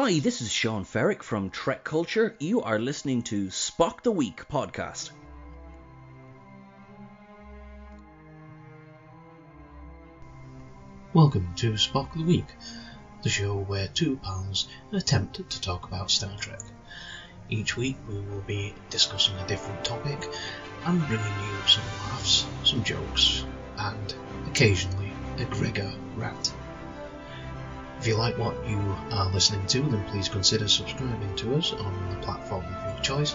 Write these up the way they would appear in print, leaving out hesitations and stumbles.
Hi, this is Sean Ferrick from Trek Culture. You are listening to Spock the Week podcast. Welcome to Spock the Week, the show where two pals attempt to talk about Star Trek. Each week we will be discussing a different topic and bringing you some laughs, some jokes, and occasionally a Gregor rant. If you like what you are listening to, then please consider subscribing to us on the platform of your choice,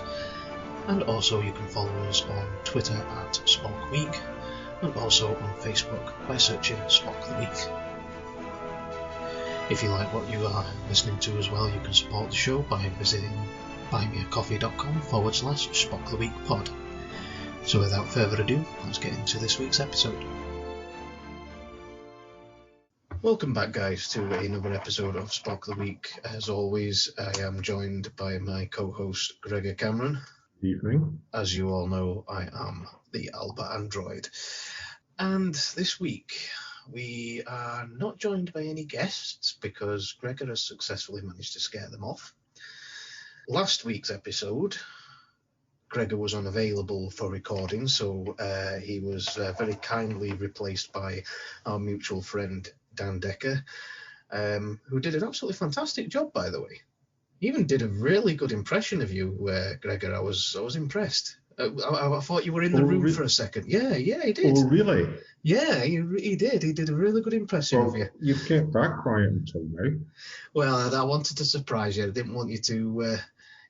and also you can follow us on Twitter at Spock Week, and also on Facebook by searching Spock the Week. If you like what you are listening to as well, you can support the show by visiting buymeacoffee.com/Spock the Week pod. So without further ado, let's get into this week's episode. Welcome back, guys, to another episode of Spock the Week. As always, I am joined by my co-host Gregor Cameron. Evening. As you all know, I am the Alba Android. And this week, we are not joined by any guests because Gregor has successfully managed to scare them off. Last week's episode, Gregor was unavailable for recording, so he was very kindly replaced by our mutual friend Dan Decker, who did an absolutely fantastic job, by the way. He even did a really good impression of you, Gregor. I was impressed. I thought you were in the room for a second. Yeah, he did. Oh, really? Yeah, he did. He did a really good impression of you. You've kept that quiet until now. Well, I wanted to surprise you. I didn't want you to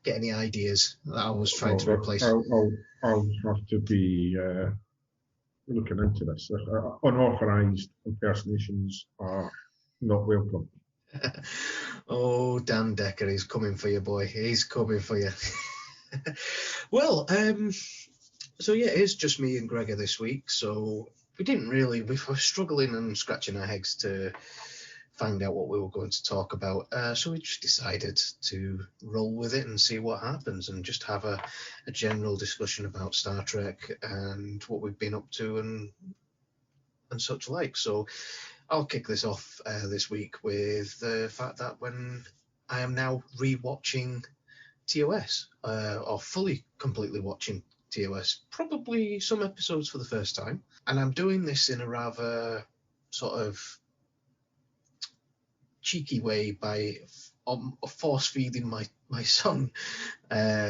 get any ideas that I was trying to replace. I'll have to be looking into this. Unauthorised impersonations are not welcome. Oh, Dan Decker, he's coming for you, boy. He's coming for you. Well, so yeah, it's just me and Gregor this week. So we were struggling and scratching our heads to find out what we were going to talk about. So we just decided to roll with it and see what happens and just have a general discussion about Star Trek and what we've been up to and such like. So I'll kick this off this week with the fact that when I am now re-watching TOS, or completely watching TOS, probably some episodes for the first time. And I'm doing this in a rather sort of cheeky way by force-feeding my son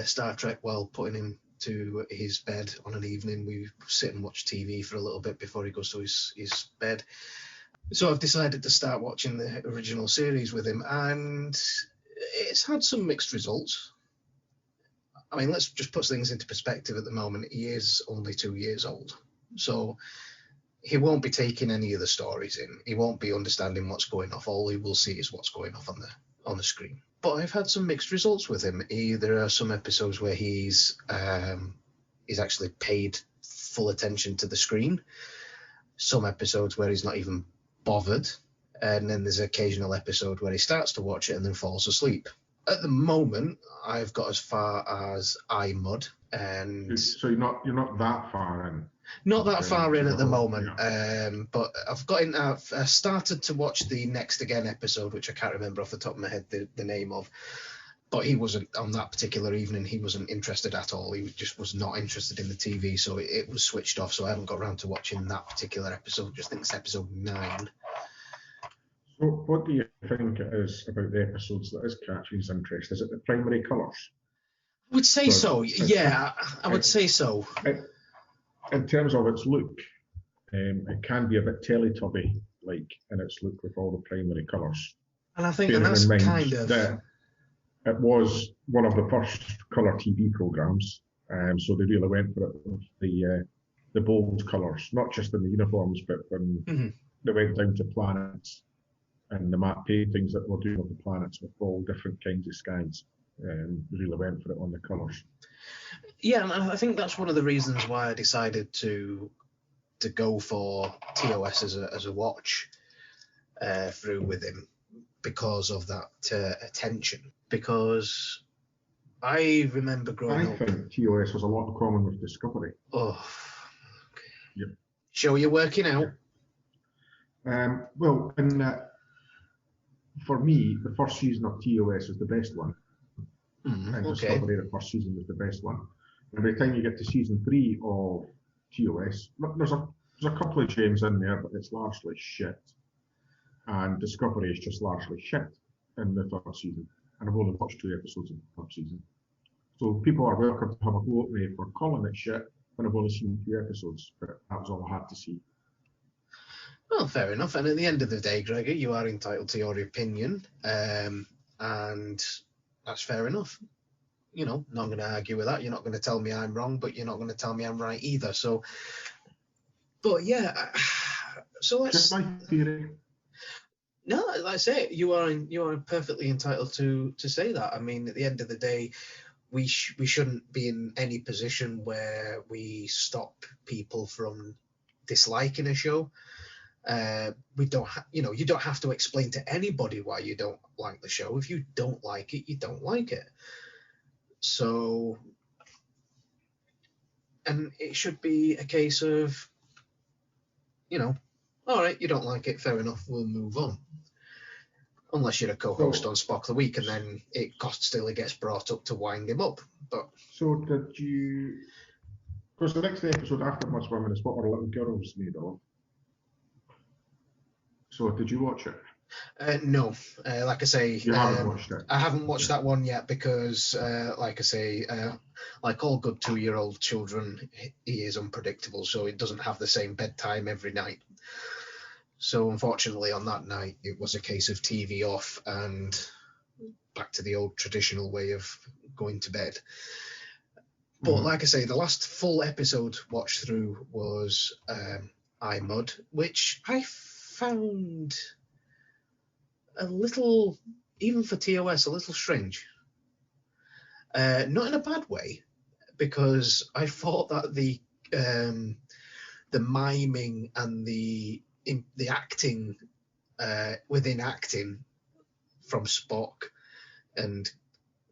Star Trek while putting him to his bed on an evening. We sit and watch TV for a little bit before he goes to his bed. So I've decided to start watching the original series with him, and it's had some mixed results. I mean, let's just put things into perspective at the moment. He is only 2 years old, so he won't be taking any of the stories in. He won't be understanding what's going off. All he will see is what's going off on the screen. But I've had some mixed results with him. There are some episodes where he's actually paid full attention to the screen. Some episodes where he's not even bothered. And then there's an occasional episode where he starts to watch it and then falls asleep. At the moment, I've got as far as eye mud, and so you're not that far in. Not that far in at the moment, yeah. But I've started to watch the Next Again episode, which I can't remember off the top of my head the name of. But he wasn't, on that particular evening, he wasn't interested at all. He just was not interested in the TV, so it was switched off. So I haven't got around to watching that particular episode. I just think it's episode 9. So what do you think it is about the episodes that is catching his interest? Is it the primary colours? I would say so. Yeah, I would say so. In terms of its look, it can be a bit Teletubby-like in its look with all the primary colours. And I think that's kind of... It was one of the first colour TV programmes, so they really went for it with the bold colours, not just in the uniforms, but when they went down to planets and the map paintings that were doing of the planets with all different kinds of skies. Really went for it on the colours. Yeah, and I think that's one of the reasons why I decided to go for TOS as a watch through with him, because of that attention. Because I remember growing up... I think TOS has a lot in common with Discovery. Oh, okay. Yep. Show you're working out. Well, in that for me, the first season of TOS is the best one. And Okay. Discovery, the first season, was the best one. And by the time you get to season 3 of TOS, there's a couple of gems in there, but it's largely shit. And Discovery is just largely shit in the third season. And I've only watched 2 episodes of the third season. So people are welcome to have a go at me for calling it shit when I've only seen 2 episodes, but that was all I had to see. Well, fair enough. And at the end of the day, Gregor, you are entitled to your opinion, and that's fair enough. You know, not going to argue with that. You're not going to tell me I'm wrong, but you're not going to tell me I'm right either. So, but yeah, so let's. Just my theory. No, like I say, you are perfectly entitled to say that. I mean, at the end of the day, we shouldn't be in any position where we stop people from disliking a show. We don't, you don't have to explain to anybody why you don't like the show. If you don't like it, you don't like it. So, and it should be a case of, all right, you don't like it, fair enough, we'll move on. Unless you're a co-host on Spock the Week, and then it still gets brought up to wind him up. But so did you? Because the next episode after Much Women is what our little girls made of. So did you watch it? No, like I say, you haven't watched it. I haven't watched that one yet because, like I say, like all good 2-year-old children, he is unpredictable, so it doesn't have the same bedtime every night. So unfortunately, on that night, it was a case of TV off and back to the old traditional way of going to bed. But like I say, the last full episode watched through was iMud, which I found a little, even for TOS, a little strange. Not in a bad way, because I thought that the miming and the acting within acting from Spock and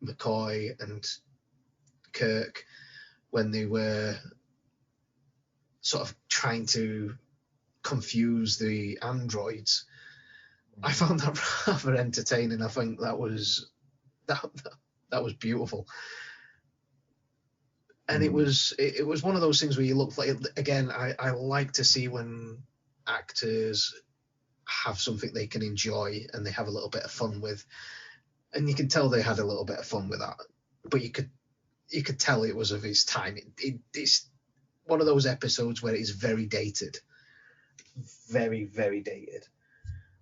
McCoy and Kirk, when they were sort of trying to confuse the androids, I found that rather entertaining. I think that was beautiful. And it was one of those things where you look like, again, I like to see when actors have something they can enjoy and they have a little bit of fun with, and you can tell they had a little bit of fun with that, but you could tell it was of its time. It's one of those episodes where it is very dated, very, very dated.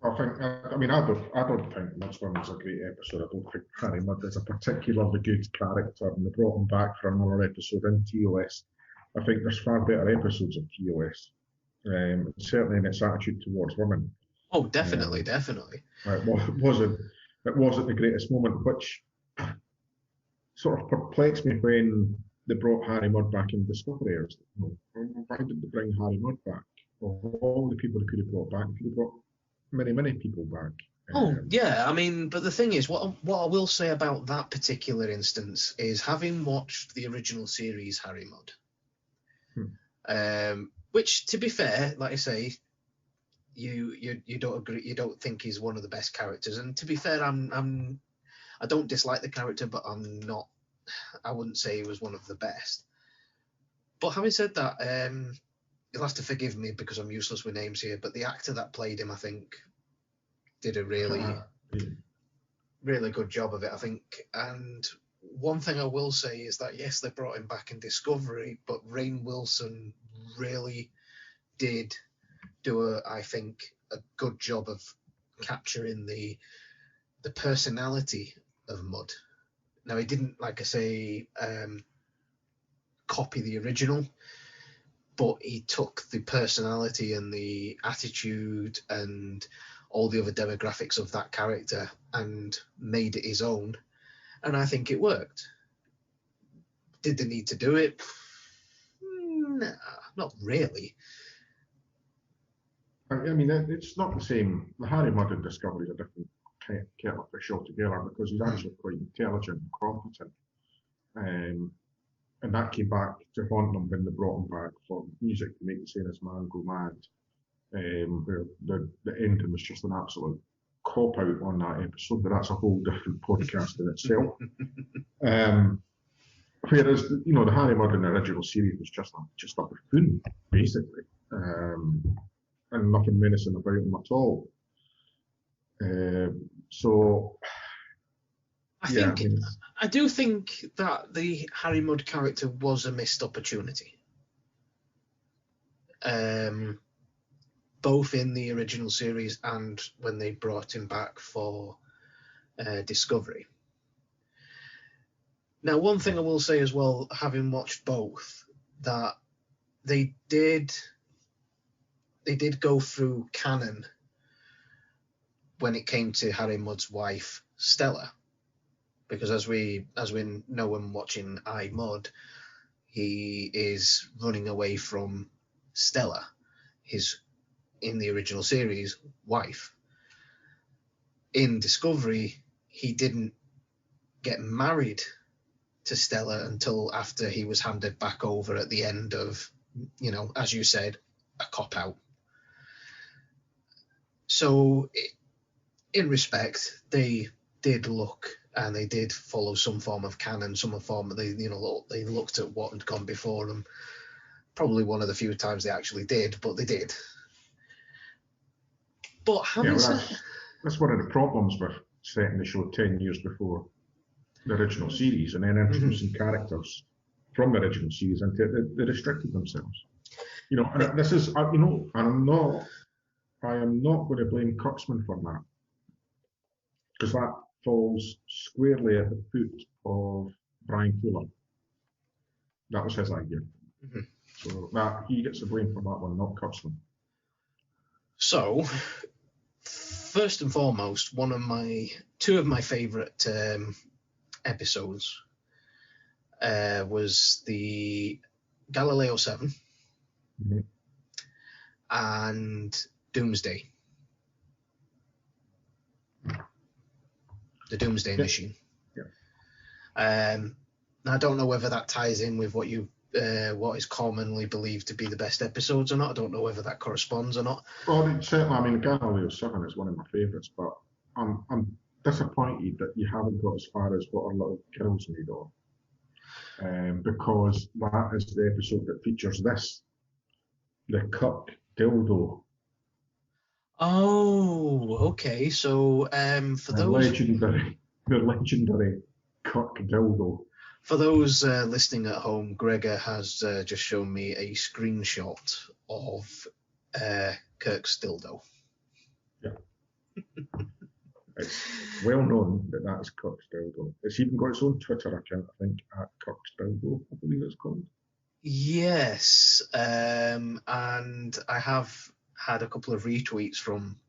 I don't think Much Women's a great episode. I don't think Harry Mudd is a particularly good character, and they brought him back for another episode in TOS. I think there's far better episodes of TOS, certainly in its attitude towards women. Oh, definitely. It wasn't the greatest moment, which sort of perplexed me when they brought Harry Mudd back in Discovery. I was like, why did they bring Harry Mudd back? Of all the people they could have brought back, they could have brought many people back. Yeah, I mean, but the thing is, what I will say about that particular instance is, having watched the original series Harry Mudd, which, to be fair, like I say, you don't agree, you don't think he's one of the best characters, and to be fair, I don't dislike the character, but I wouldn't say he was one of the best. But having said that, you'll have to forgive me because I'm useless with names here, but the actor that played him, I think, did a really good job of it, I think. And one thing I will say is that, yes, they brought him back in Discovery, but Rainn Wilson really did do I think, a good job of capturing the personality of Mudd. Now, he didn't, like I say, copy the original, but he took the personality and the attitude and all the other demographics of that character and made it his own, and I think it worked. Did they need to do it? Nah, not really. I mean, it's not the same. The Harry Mudd in Discovery is a different kettle of fish altogether, because he's actually quite intelligent and competent. And that came back to haunt them when they brought him back for music to make the Sailor's Man go mad, where the ending was just an absolute cop out on that episode, but that's a whole different podcast in itself. Whereas, you know, the Harry Mudd in the original series was just a buffoon, basically, and nothing menacing about him at all. So, I do think that the Harry Mudd character was a missed opportunity. Both in the original series and when they brought him back for Discovery. Now, one thing I will say as well, having watched both, that they did go through canon when it came to Harry Mudd's wife, Stella, because as we know when watching I, Mudd, he is running away from Stella, his, in the original series, wife. In Discovery, he didn't get married to Stella until after he was handed back over at the end of, you know, as you said, a cop-out. So, in respect, they did look and they did follow some form of canon, they looked at what had gone before them. Probably one of the few times they actually did, but they did. But that's one of the problems with setting the show 10 years before the original series and then introducing characters from the original series, and they restricted themselves. You know, and this is, you know, and I am not going to blame Kurtzman for that, because that falls squarely at the foot of Brian Fuller. That was his idea. Mm-hmm. So that he gets the blame for that one, not Kurtzman. So, first and foremost, two of my favourite episodes was the Galileo 7 and Doomsday. The Doomsday Machine. Yeah. I don't know whether that ties in with what is commonly believed to be the best episodes or not. I don't know whether that corresponds or not. Well, certainly, I mean, Galileo 7 is one of my favourites, but I'm disappointed that you haven't got as far as What Our Little Girls Made Of. Because that is the episode that features this, the Kirk dildo. Oh, okay. So, for the legendary Kirk dildo. For those listening at home, Gregor has just shown me a screenshot of Kirk's dildo. Yeah. It's well known that that's Kirk's dildo. It's even got its own Twitter account, I think, at Kirk's dildo, I believe it's called. Yes, and I have had a couple of retweets from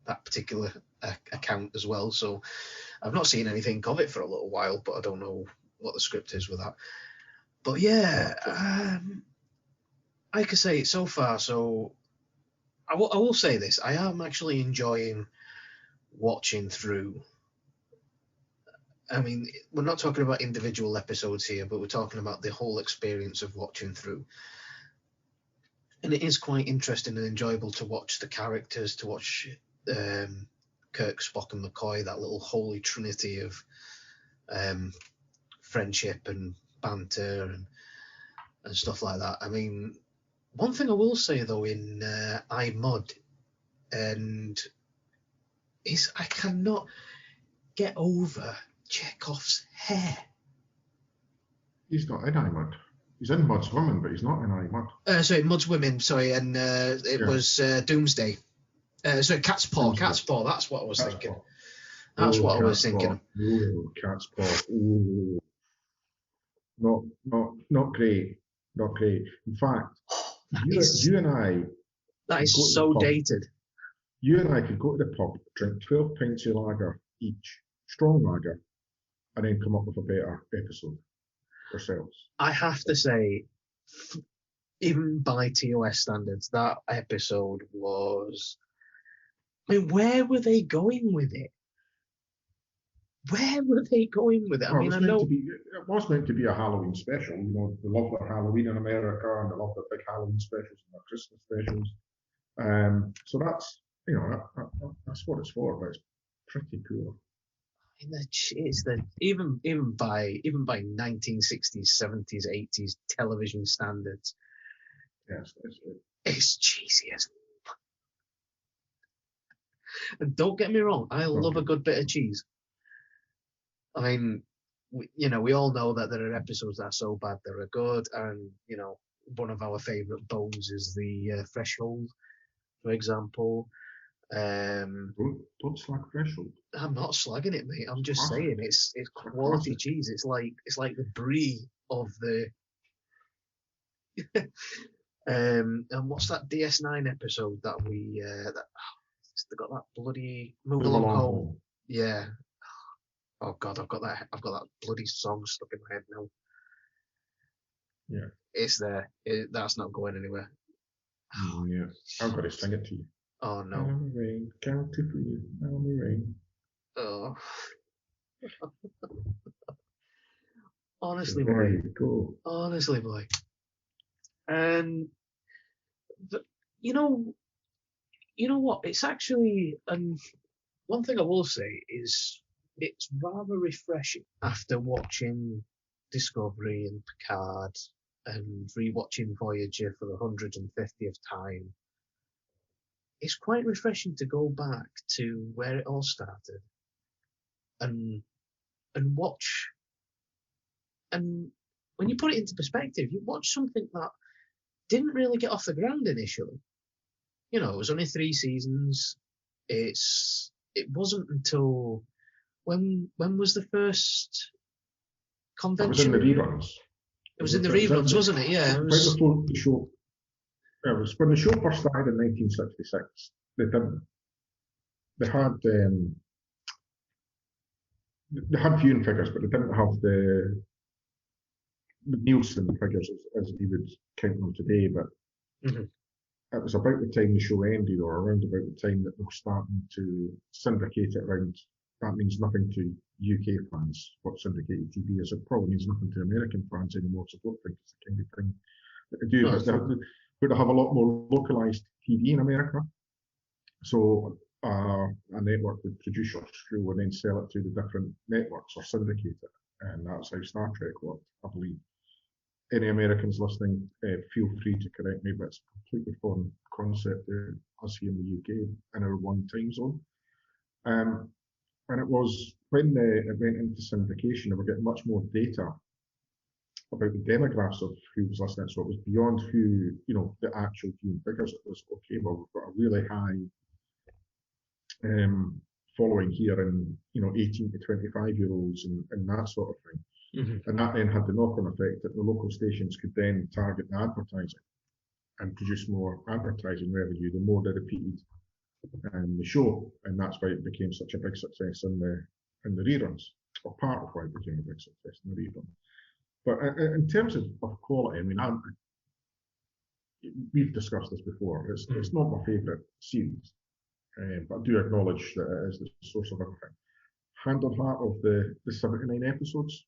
that particular account as well, so I've not seen anything of it for a little while, but I don't know what the script is with that. But yeah, like I say, so far, so I will say this, I am actually enjoying watching through. I mean, we're not talking about individual episodes here, but we're talking about the whole experience of watching through. And it is quite interesting and enjoyable to watch the characters, to watch Kirk, Spock and McCoy, that little holy trinity of friendship and banter and stuff like that. I mean, one thing I will say, though, in I, Mudd, and is I cannot get over Chekhov's hair. He's not in I, Mudd. He's in Mudd's Women, but he's not in I, Mudd. Sorry, Mudd's Women, sorry, and it was Doomsday. Sorry, Cat's Paw, Cat's Paw, that's what I was thinking. That's what I was thinking. Oh, Cat's Paw. Ooh. Not great. Not great. In fact, you and I... That is so dated. You and I could go to the pub, drink 12 pints of lager each, strong lager, and then come up with a better episode ourselves. I have to say, even by TOS standards, that episode was... I mean, where were they going with it? Where were they going with it? Well, it was meant to be a Halloween special. You know, they love their Halloween in America, and they love their big Halloween specials and their Christmas specials. So that's, you know, that's what it's for. But pretty poor. Even by 1960s, 70s, 80s television standards, Yes, it's cheesy as fuck. And don't get me wrong, I love a good bit of cheese. I mean, we all know that there are episodes that are so bad they're good, and one of our favourite bones is the Threshold, for example. Don't slag Threshold. I'm not slagging it, mate. I'm just saying it's quality cheese. It's like the brie of the. And what's that DS9 episode that we they got that bloody Move Along Home? Yeah. Oh God, I've got that bloody song stuck in my head now. Yeah. It's there. That's not going anywhere. Oh yeah. I've got to sing it to you. Oh no. I'm the rain, count to for you. I'm the rain. Oh. Honestly, there boy. You go. Honestly, boy. And you know what? It's actually, one thing I will say is it's rather refreshing after watching Discovery and Picard and rewatching Voyager for the 150th time. It's quite refreshing to go back to where it all started and watch. And when you put it into perspective, you watch something that didn't really get off the ground initially. It was only 3 seasons. It wasn't until when was the first convention? It was in the reruns. It was in the reruns, wasn't it? Yeah. It was before the show. It was when the show first started in 1966. They had viewing figures, but they didn't have the Nielsen figures as we would count them today. But it was about the time the show ended, or around about the time that they were starting to syndicate it around. That means nothing to UK fans, what syndicated TV is. It probably means nothing to American fans anymore, so I don't think it's the kind of thing that they do. But they have a lot more localised TV in America. So a network would produce your show and then sell it to the different networks or syndicate it. And that's how Star Trek worked, I believe. Any Americans listening, feel free to correct me, but it's a completely foreign concept to us here in the UK in our one time zone. And it was when it went into syndication, they were getting much more data about the demographics of who was listening. So it was beyond who, the actual viewing figures. It was, okay, well, we've got a really high following here in, 18 to 25-year-olds and that sort of thing. And that then had the knock-on effect that the local stations could then target the advertising and produce more advertising revenue the more they repeated the show, and that's why it became such a big success in the reruns, or part of why it became a big success in the reruns. But in terms of quality, I mean, we've discussed this before. It's not my favourite series, but I do acknowledge that it is the source of everything. Hand on heart, of the 79 episodes,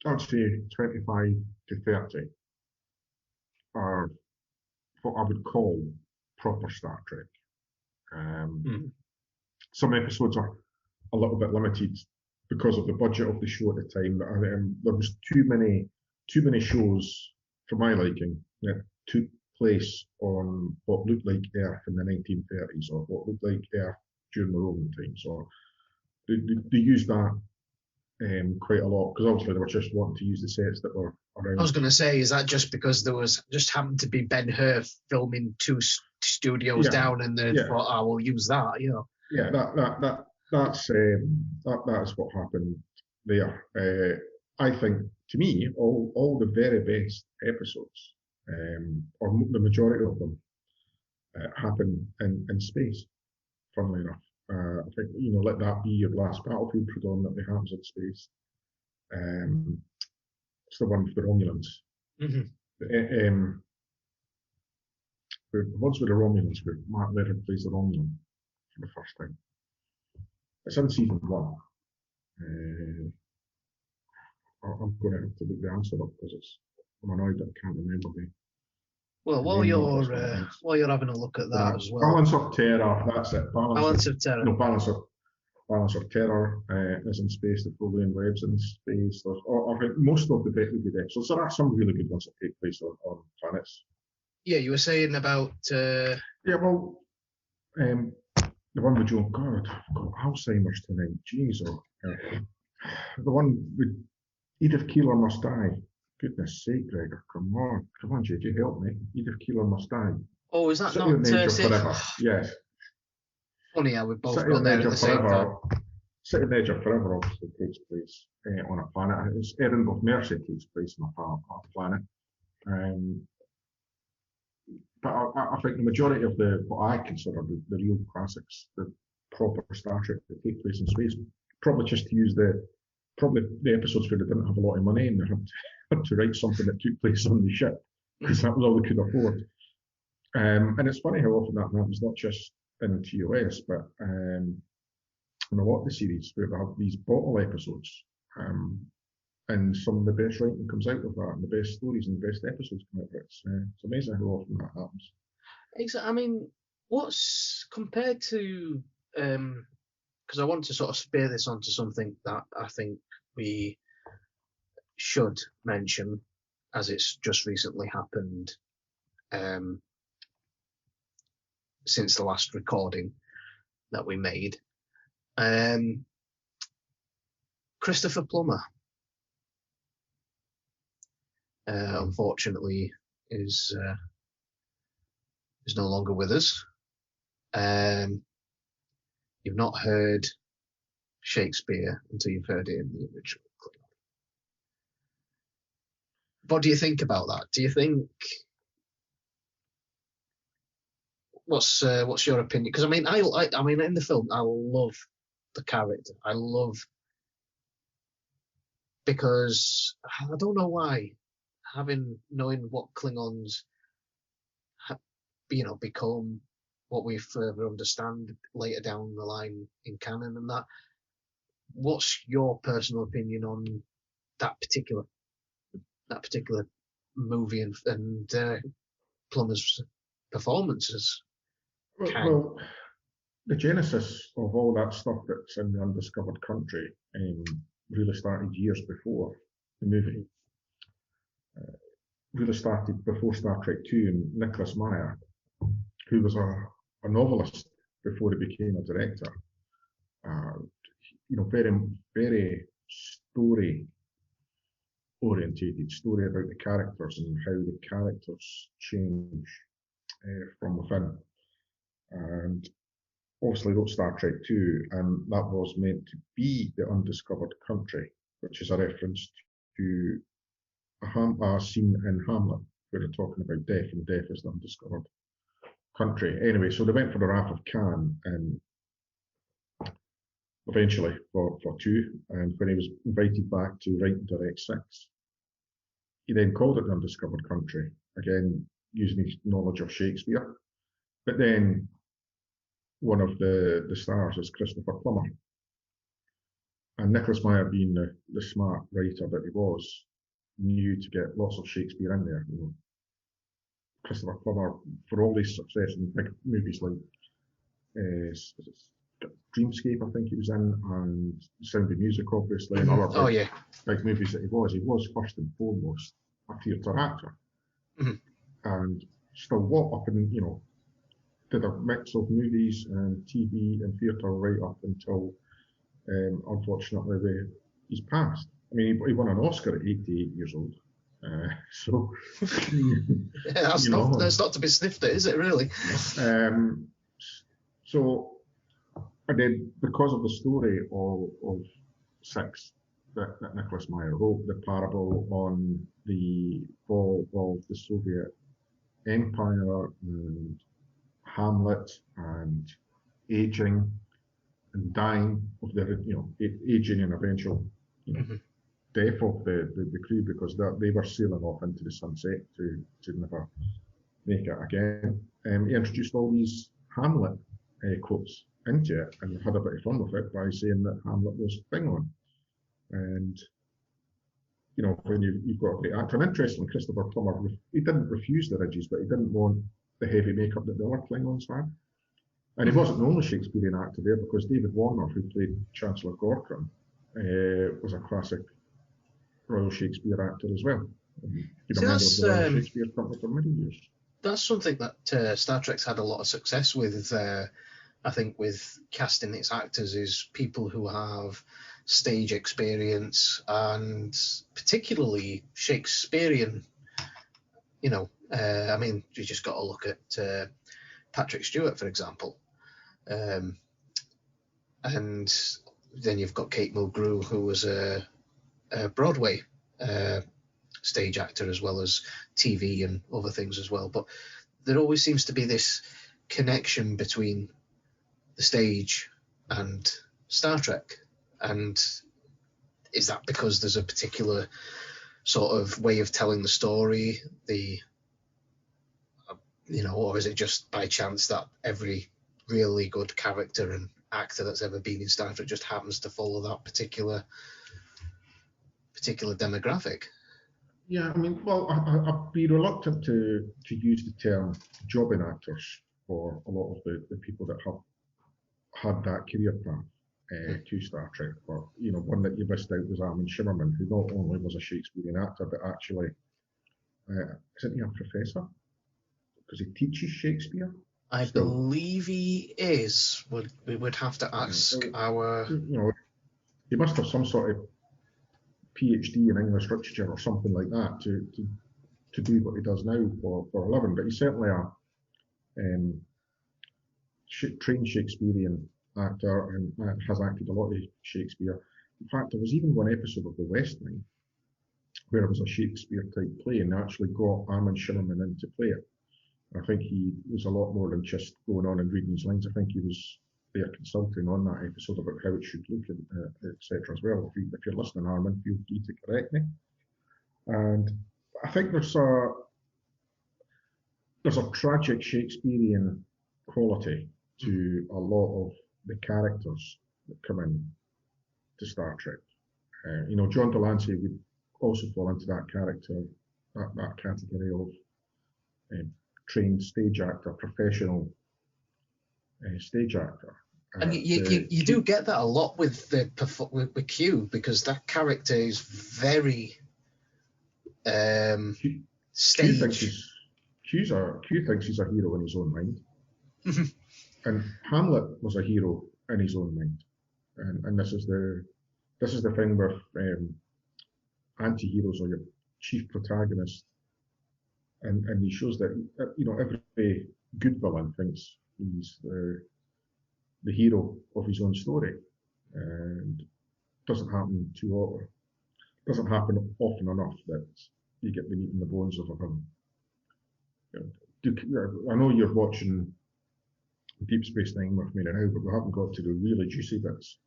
I'd say 25 to 30 are what I would call proper Star Trek. Some episodes are a little bit limited because of the budget of the show at the time. There was too many shows for my liking that took place on what looked like Earth in the 1930s, or what looked like Earth during the Roman times, or they used that quite a lot, because obviously they were just wanting to use the sets that were around. I was going to say, is that just because there was just happened to be Ben-Hur filming 2 studios down, and they thought, "Oh, we'll use that," Yeah, that's what happened there. I think, to me, all the very best episodes, or the majority of them, happen in space. Funnily enough, I think, let that be your last battlefield predominantly happens in space. It's the one with the Romulans. The ones with the Romulans, where Mark Levin plays the Romulan for the first time. It's in season 1. I'm going to have to look the answer up because I'm annoyed that I can't remember the. Well, while you're having a look at that as well. Balance of Terror, that's it. Balance of Terror. No, Balance of Balance of Terror is in space. The Folian Web's in space. I think most of the really good episodes. There are some really good ones that take place on planets. Yeah, you were saying about. Yeah, well, the one with Joe. God, I've got Alzheimer's tonight. Jeez, the one with Edith Keeler Must Die. Goodness sake, Gregor, come on, JJ, help me. Edith Keeler Must Die. Oh, is that City on the Edge of not? Forever. Yes. Funny how we both City got on the there Edge at the of same time. Forever. City on the Edge of Forever obviously takes place on a planet. It's Edinburgh Mercy takes place on a planet. But I think the majority of what I consider the real classics, the proper Star Trek that take place in space, probably just to use the episodes where they didn't have a lot of money and they had to write something that took place on the ship because that was all they could afford. And it's funny how often that happens, not just in TOS, but in a lot of the series where they have these bottle episodes. And some of the best writing comes out of that, and the best stories and the best episodes come out of it. It's amazing how often that happens. Exactly. I mean, what's compared to, because I want to sort of spear this onto something that I think we should mention, as it's just recently happened since the last recording that we made. Christopher Plummer. Unfortunately, is no longer with us. You've not heard Shakespeare until you've heard it in the original. What do you think about that? Do you think what's your opinion? Because I mean, I mean, in the film, I love the character. I love because I don't know why. Knowing what Klingons become, what we further understand later down the line in canon and that. What's your personal opinion on that particular movie and Plummer's performances? Well, the genesis of all that stuff that's in the Undiscovered Country really started years before the movie. Really started before Star Trek II, and Nicholas Meyer, who was a novelist before he became a director, very, very story orientated, story about the characters and how the characters change from within. And obviously wrote Star Trek II, and that was meant to be the Undiscovered Country, which is a reference to a scene in Hamlet where they're talking about death, and death is the undiscovered country. Anyway, so they went for the Wrath of Khan, and eventually for two, and when he was invited back to write and direct 6, he then called it the Undiscovered Country, again using his knowledge of Shakespeare. But then one of the stars is Christopher Plummer, and Nicholas Meyer, being the smart writer that he was, knew to get lots of Shakespeare in there. Christopher Plummer, for all his success in big movies like Dreamscape, I think he was in, and Sound of Music, obviously, and other big movies that he was first and foremost a theatre actor. And still up and, did a mix of movies and TV and theatre right up until, unfortunately, he's passed. I mean, he won an Oscar at 88 years old. So that's not to be sniffed at, is it really? So, and then because of the story of 6 that Nicholas Meyer wrote, the parable on the fall of the Soviet Empire and Hamlet and aging and dying of aging and eventual death of the crew, because they were sailing off into the sunset to never make it again. He introduced all these Hamlet quotes into it and had a bit of fun with it by saying that Hamlet was Klingon. And when you've got a great actor, and interestingly, Christopher Plummer, he didn't refuse the ridges, but he didn't want the heavy makeup that the other Klingons had. And he wasn't the only Shakespearean actor there, because David Warner, who played Chancellor Gorkron, was a classic Royal Shakespeare actor as well. He's a member of the Royal Shakespeare Company for many years. That's something that Star Trek's had a lot of success with, I think, with casting its actors, is people who have stage experience, and particularly Shakespearean. I mean, you just got to look at Patrick Stewart, for example. And then you've got Kate Mulgrew, who was a Broadway stage actor as well as TV and other things as well. But there always seems to be this connection between the stage and Star Trek. And is that because there's a particular sort of way of telling the story, or is it just by chance that every really good character and actor that's ever been in Star Trek just happens to follow that particular demographic? Yeah, I mean, well, I'd be reluctant to use the term jobbing actors for a lot of the people that have had that career path to Star Trek. But, one that you missed out was Armin Shimmerman, who not only was a Shakespearean actor, but actually, isn't he a professor? Because he teaches Shakespeare. I believe he is. We would have to ask our... He must have some sort of PhD in English literature or something like that to do what he does now for a living. But he's certainly a trained Shakespearean actor and has acted a lot of Shakespeare. In fact, there was even one episode of The West Wing where it was a Shakespeare type play, and they actually got Armin Shimmerman in to play it. I think he was a lot more than just going on and reading his lines. I think he was there consulting on that episode about how it should look, etc. as well. If you're listening, Armin, feel free to correct me. And I think there's a tragic Shakespearean quality to a lot of the characters that come in to Star Trek. John Delancey would also fall into that category of trained stage actor, professional stage actor. And you do get that a lot with with Q, because that character is very stage. Q thinks he's a hero in his own mind, and Hamlet was a hero in his own mind, and this is the thing with anti-heroes, or your chief protagonist, and he shows that every good villain thinks he's the hero of his own story, and doesn't happen often enough that you get the meat and the bones of him. I know you're watching Deep Space Nine with me now, but we haven't got to the really juicy bits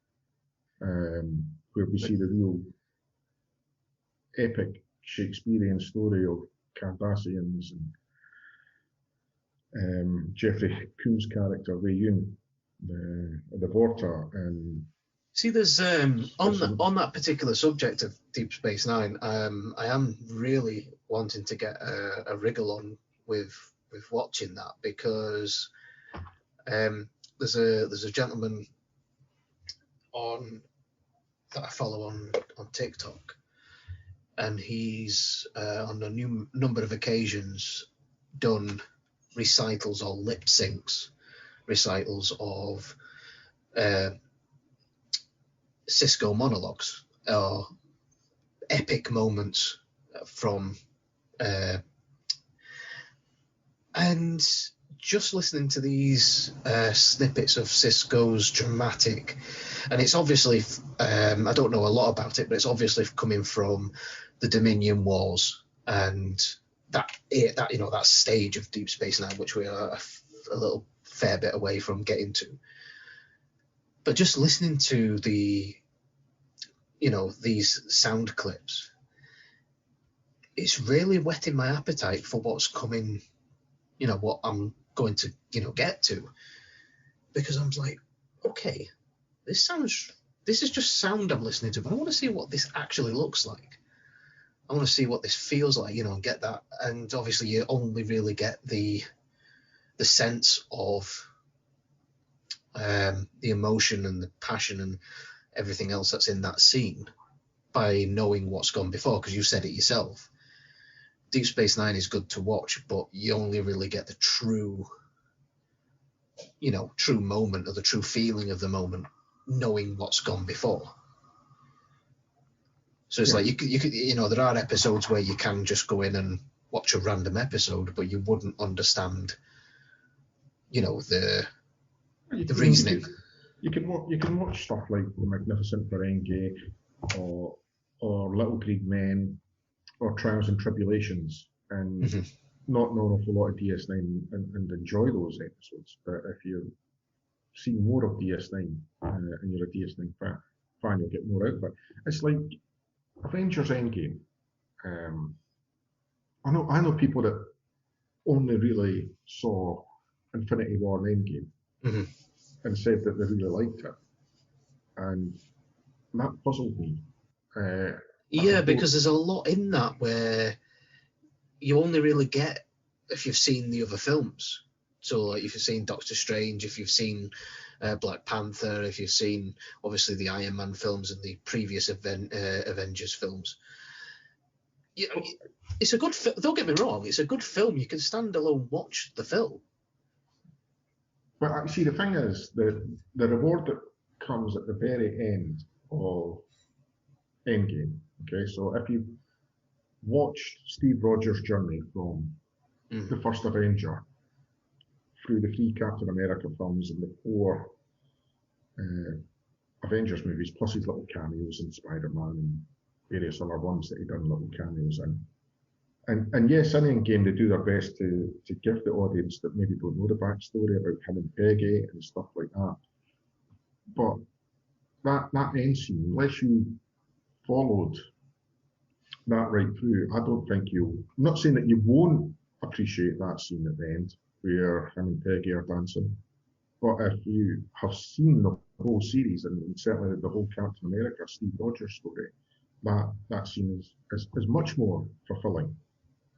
where we see the real epic Shakespearean story of Cardassians and Jeffrey Combs' character Ray Yun, the Vorta, and see, there's on that particular subject of Deep Space Nine. I am really wanting to get a wriggle on with watching that, because there's a gentleman that I follow on TikTok, and he's on a number of occasions done recitals or lip syncs recitals of Cisco monologues or epic moments from and just listening to these snippets of Cisco's dramatic, and it's obviously I don't know a lot about it, but it's obviously coming from the Dominion Wars and that stage of Deep Space Nine, which we are a little fair bit away from getting to. But just listening to these sound clips, it's really whetting my appetite for what's coming, what I'm going to, get to. Because I'm like, okay, this is just sound I'm listening to, but I want to see what this actually looks like. I want to see what this feels like, and get that. And obviously you only really get the sense of the emotion and the passion and everything else that's in that scene by knowing what's gone before, because you said it yourself. Deep Space Nine is good to watch, but you only really get the true moment, or the true feeling of the moment, knowing what's gone before. So it's like you could there are episodes where you can just go in and watch a random episode, but you wouldn't understand, the reasoning. You can watch stuff like The Magnificent Ferengi, or Little Green Men, or Trials and Tribulations, and not know an awful lot of DS9 and enjoy those episodes. But if you've seen more of DS9 and you're a DS9 fan, you'll get more out of it. It's like Avengers Endgame. I know people that only really saw Infinity War and Endgame and said that they really liked it, and that puzzled me. Because there's a lot in that where you only really get if you've seen the other films. So, like, if you've seen Doctor Strange, if you've seen Black Panther, if you've seen, obviously, the Iron Man films and the previous Avengers films. It's a good film. Don't get me wrong, it's a good film. You can stand alone watch the film. But see, the thing is, the reward that comes at the very end of Endgame. Okay, so if you watched Steve Rogers' journey from the first Avenger through the 3 Captain America films and the 4 Avengers movies, plus his little cameos in Spider-Man and various other ones that he done little cameos in. And yes, in Endgame they do their best to give the audience that maybe don't know the backstory about him and Peggy and stuff like that. But that end scene, unless you followed that right through, I don't think I'm not saying that you won't appreciate that scene at the end where him and Peggy are dancing, but if you have seen the whole series and certainly the whole Captain America Steve Rogers story, that scene is much more fulfilling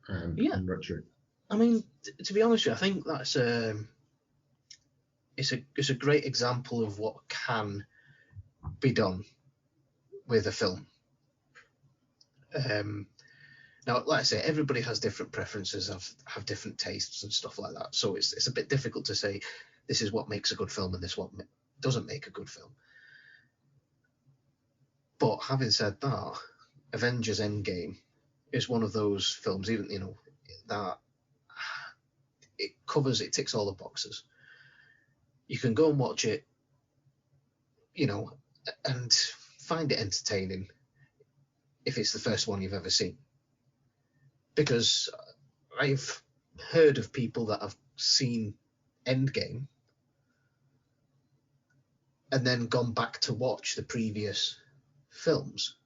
and richer. I mean, to be honest with you, I think that's it's a great example of what can be done with a film. Now, like I say, everybody has different preferences, have different tastes and stuff like that. So it's a bit difficult to say this is what makes a good film and this what doesn't make a good film. But having said that, Avengers Endgame is one of those films, even that it ticks all the boxes. You can go and watch it, and find it entertaining if it's the first one you've ever seen. Because I've heard of people that have seen Endgame and then gone back to watch the previous films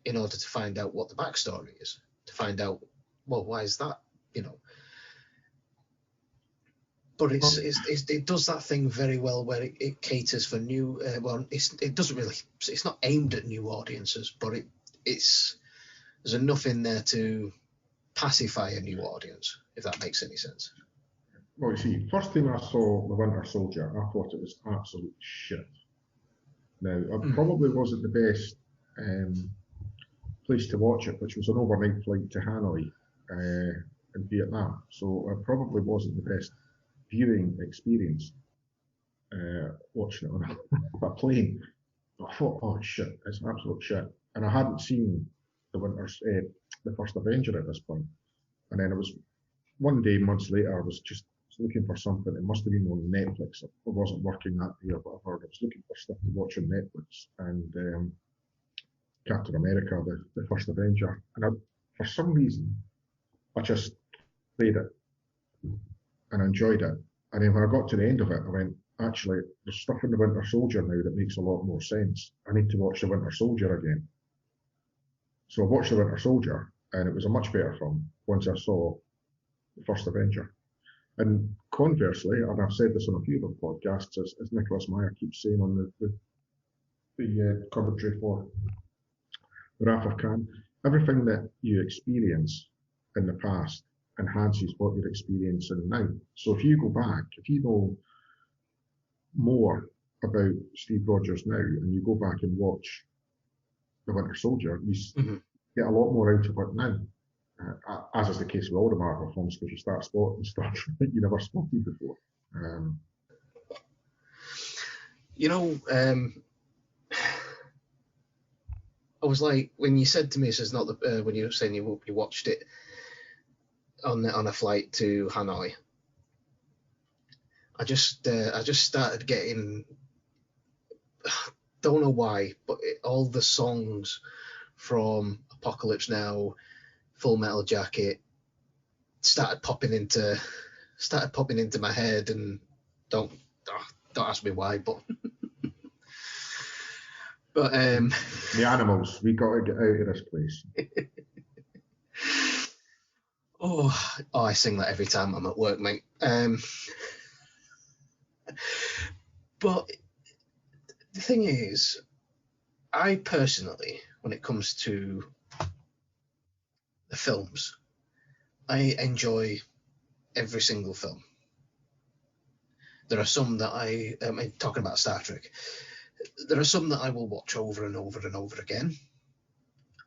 in order to find out what the backstory is, to find out, well, why is that, But it does that thing very well where it caters for new. It's not aimed at new audiences, but there's enough in there to pacify a new audience, if that makes any sense. Well, you see, first time I saw The Winter Soldier, I thought it was absolute shit. Now, it probably wasn't the best place to watch it, which was an overnight flight to Hanoi in Vietnam. So it probably wasn't the best viewing experience watching it on a plane. I thought, oh shit, it's absolute shit. And I hadn't seen the first Avenger at this point. And then it was one day, months later, I was just looking for something. It must have been on Netflix. It wasn't working that day or whatever. I was looking for stuff to watch on Netflix. And Captain America, the first Avenger. And for some reason, I just played it and enjoyed it. And then when I got to the end of it, I went, actually, there's stuff in The Winter Soldier now that makes a lot more sense. I need to watch The Winter Soldier again. So I watched The Winter Soldier, and it was a much better film once I saw the first Avenger. And conversely, and I've said this on a few of the podcasts, as Nicholas Meyer keeps saying on the commentary for The Wrath of Khan, everything that you experience in the past enhances what you're experiencing now. So if you go back, if you know more about Steve Rogers now, and you go back and watch The Winter Soldier, you get a lot more out of it now. As is the case with all the Marvel films, because you start spotting stuff that you never spotted before. I was like, when you said to me, this is not the when you were saying you watched it on a flight to Hanoi, I just started getting, don't know why, but all the songs from Apocalypse Now, Full Metal Jacket started popping into my head, and don't ask me why, but the animals, we got to get out of this place. I sing that every time I'm at work, mate. But the thing is, I personally, when it comes to the films, I enjoy every single film. There are some that I'm talking about Star Trek. There are some that I will watch over and over and over again,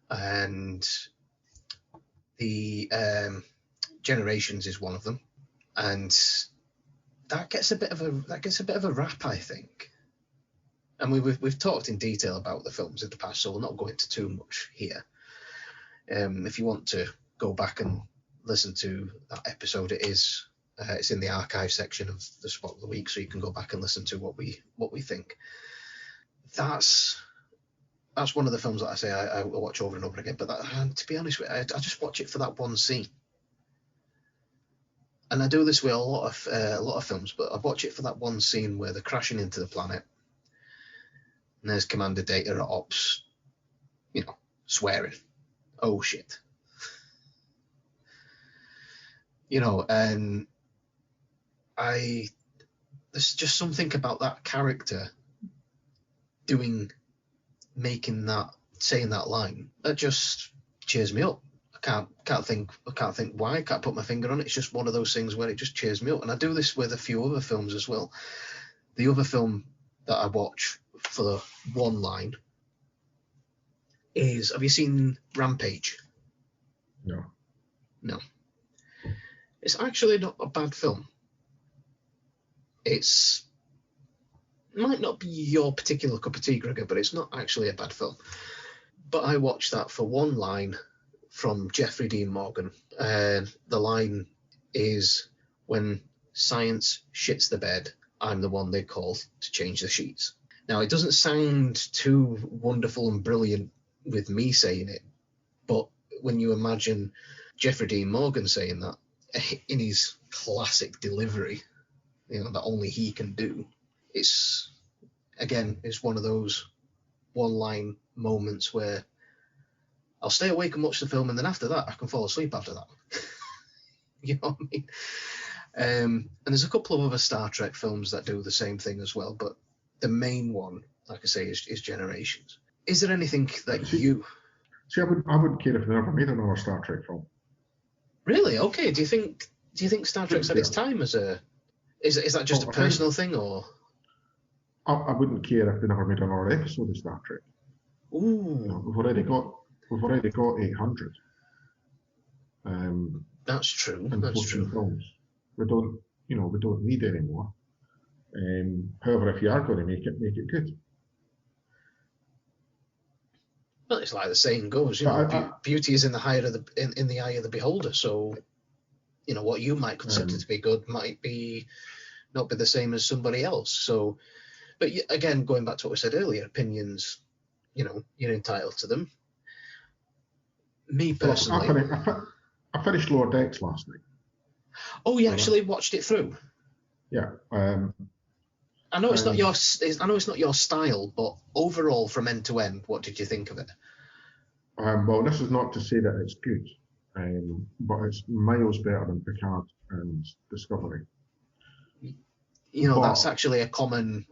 and the Generations is one of them, and that gets a bit of a rap, I think. And we've talked in detail about the films in the past, so we'll not go into too much here. If you want to go back and listen to that episode, it's in the archive section of the Spot of the Week, so you can go back and listen to what we think. That's one of the films that I say I watch over and over again. But to be honest with you, I just watch it for that one scene. And I do this with a lot of films, but I watch it for that one scene where they're crashing into the planet, and there's Commander Data at Ops, swearing, "Oh shit," and there's just something about that character saying that line that just cheers me up. I can't think why. I can't put my finger on it. It's just one of those things where it just cheers me up. And I do this with a few other films as well. The other film that I watch for the one line is, have you seen Rampage? No. It's actually not a bad film. It might not be your particular cup of tea, Gregor, but it's not actually a bad film. But I watched that for one line from Jeffrey Dean Morgan. The line is, "When science shits the bed, I'm the one they call to change the sheets." Now, it doesn't sound too wonderful and brilliant with me saying it, but when you imagine Jeffrey Dean Morgan saying that in his classic delivery, that only he can do, it's one of those one-line moments where I'll stay awake and watch the film, and then after that I can fall asleep after that. You know what I mean? And there's a couple of other Star Trek films that do the same thing as well, but the main one, like I say, is Generations. Is there anything that you... See, I wouldn't care if they never made another Star Trek film. Really? Okay. Do you think Star Trek's at its time as a... Is that just a personal thing, or... I wouldn't care if they never made another episode of Star Trek. Ooh. We've already got 800. That's true. And That's 14 true. films. We don't need any more. However, if you are going to make it good. Well, it's like the saying goes, beauty is in the in the eye of the beholder. So, what you might consider to be good might not be the same as somebody else. So, but again, going back to what we said earlier, opinions, you're entitled to them. Me personally, I finished Lower Decks last night. Oh, you actually watched it through? Yeah. I know it's not your style, but overall, from end to end, what did you think of it? Well, this is not to say that it's good, but it's miles better than Picard and Discovery. That's actually a common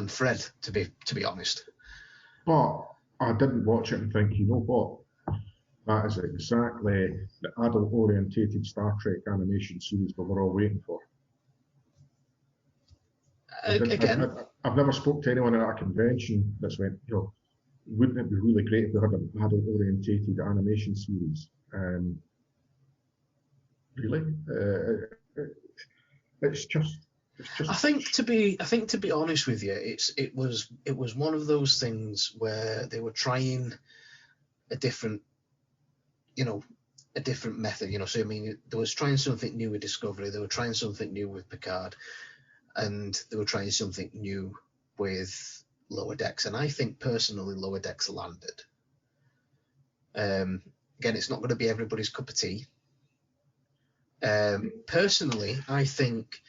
thread, to be honest. But I didn't watch it and think, you know what? That is exactly the adult-orientated Star Trek animation series that we're all waiting for. Again, I've never spoke to anyone at a convention that's went, wouldn't it be really great if we had an adult-orientated animation series? Really? It's just. I think to be honest with you, it was one of those things where they were trying a different method. So I mean, they was trying something new with Discovery. They were trying something new with Picard, and they were trying something new with Lower Decks. And I think personally, Lower Decks landed. Again, it's not going to be everybody's cup of tea. Personally, I think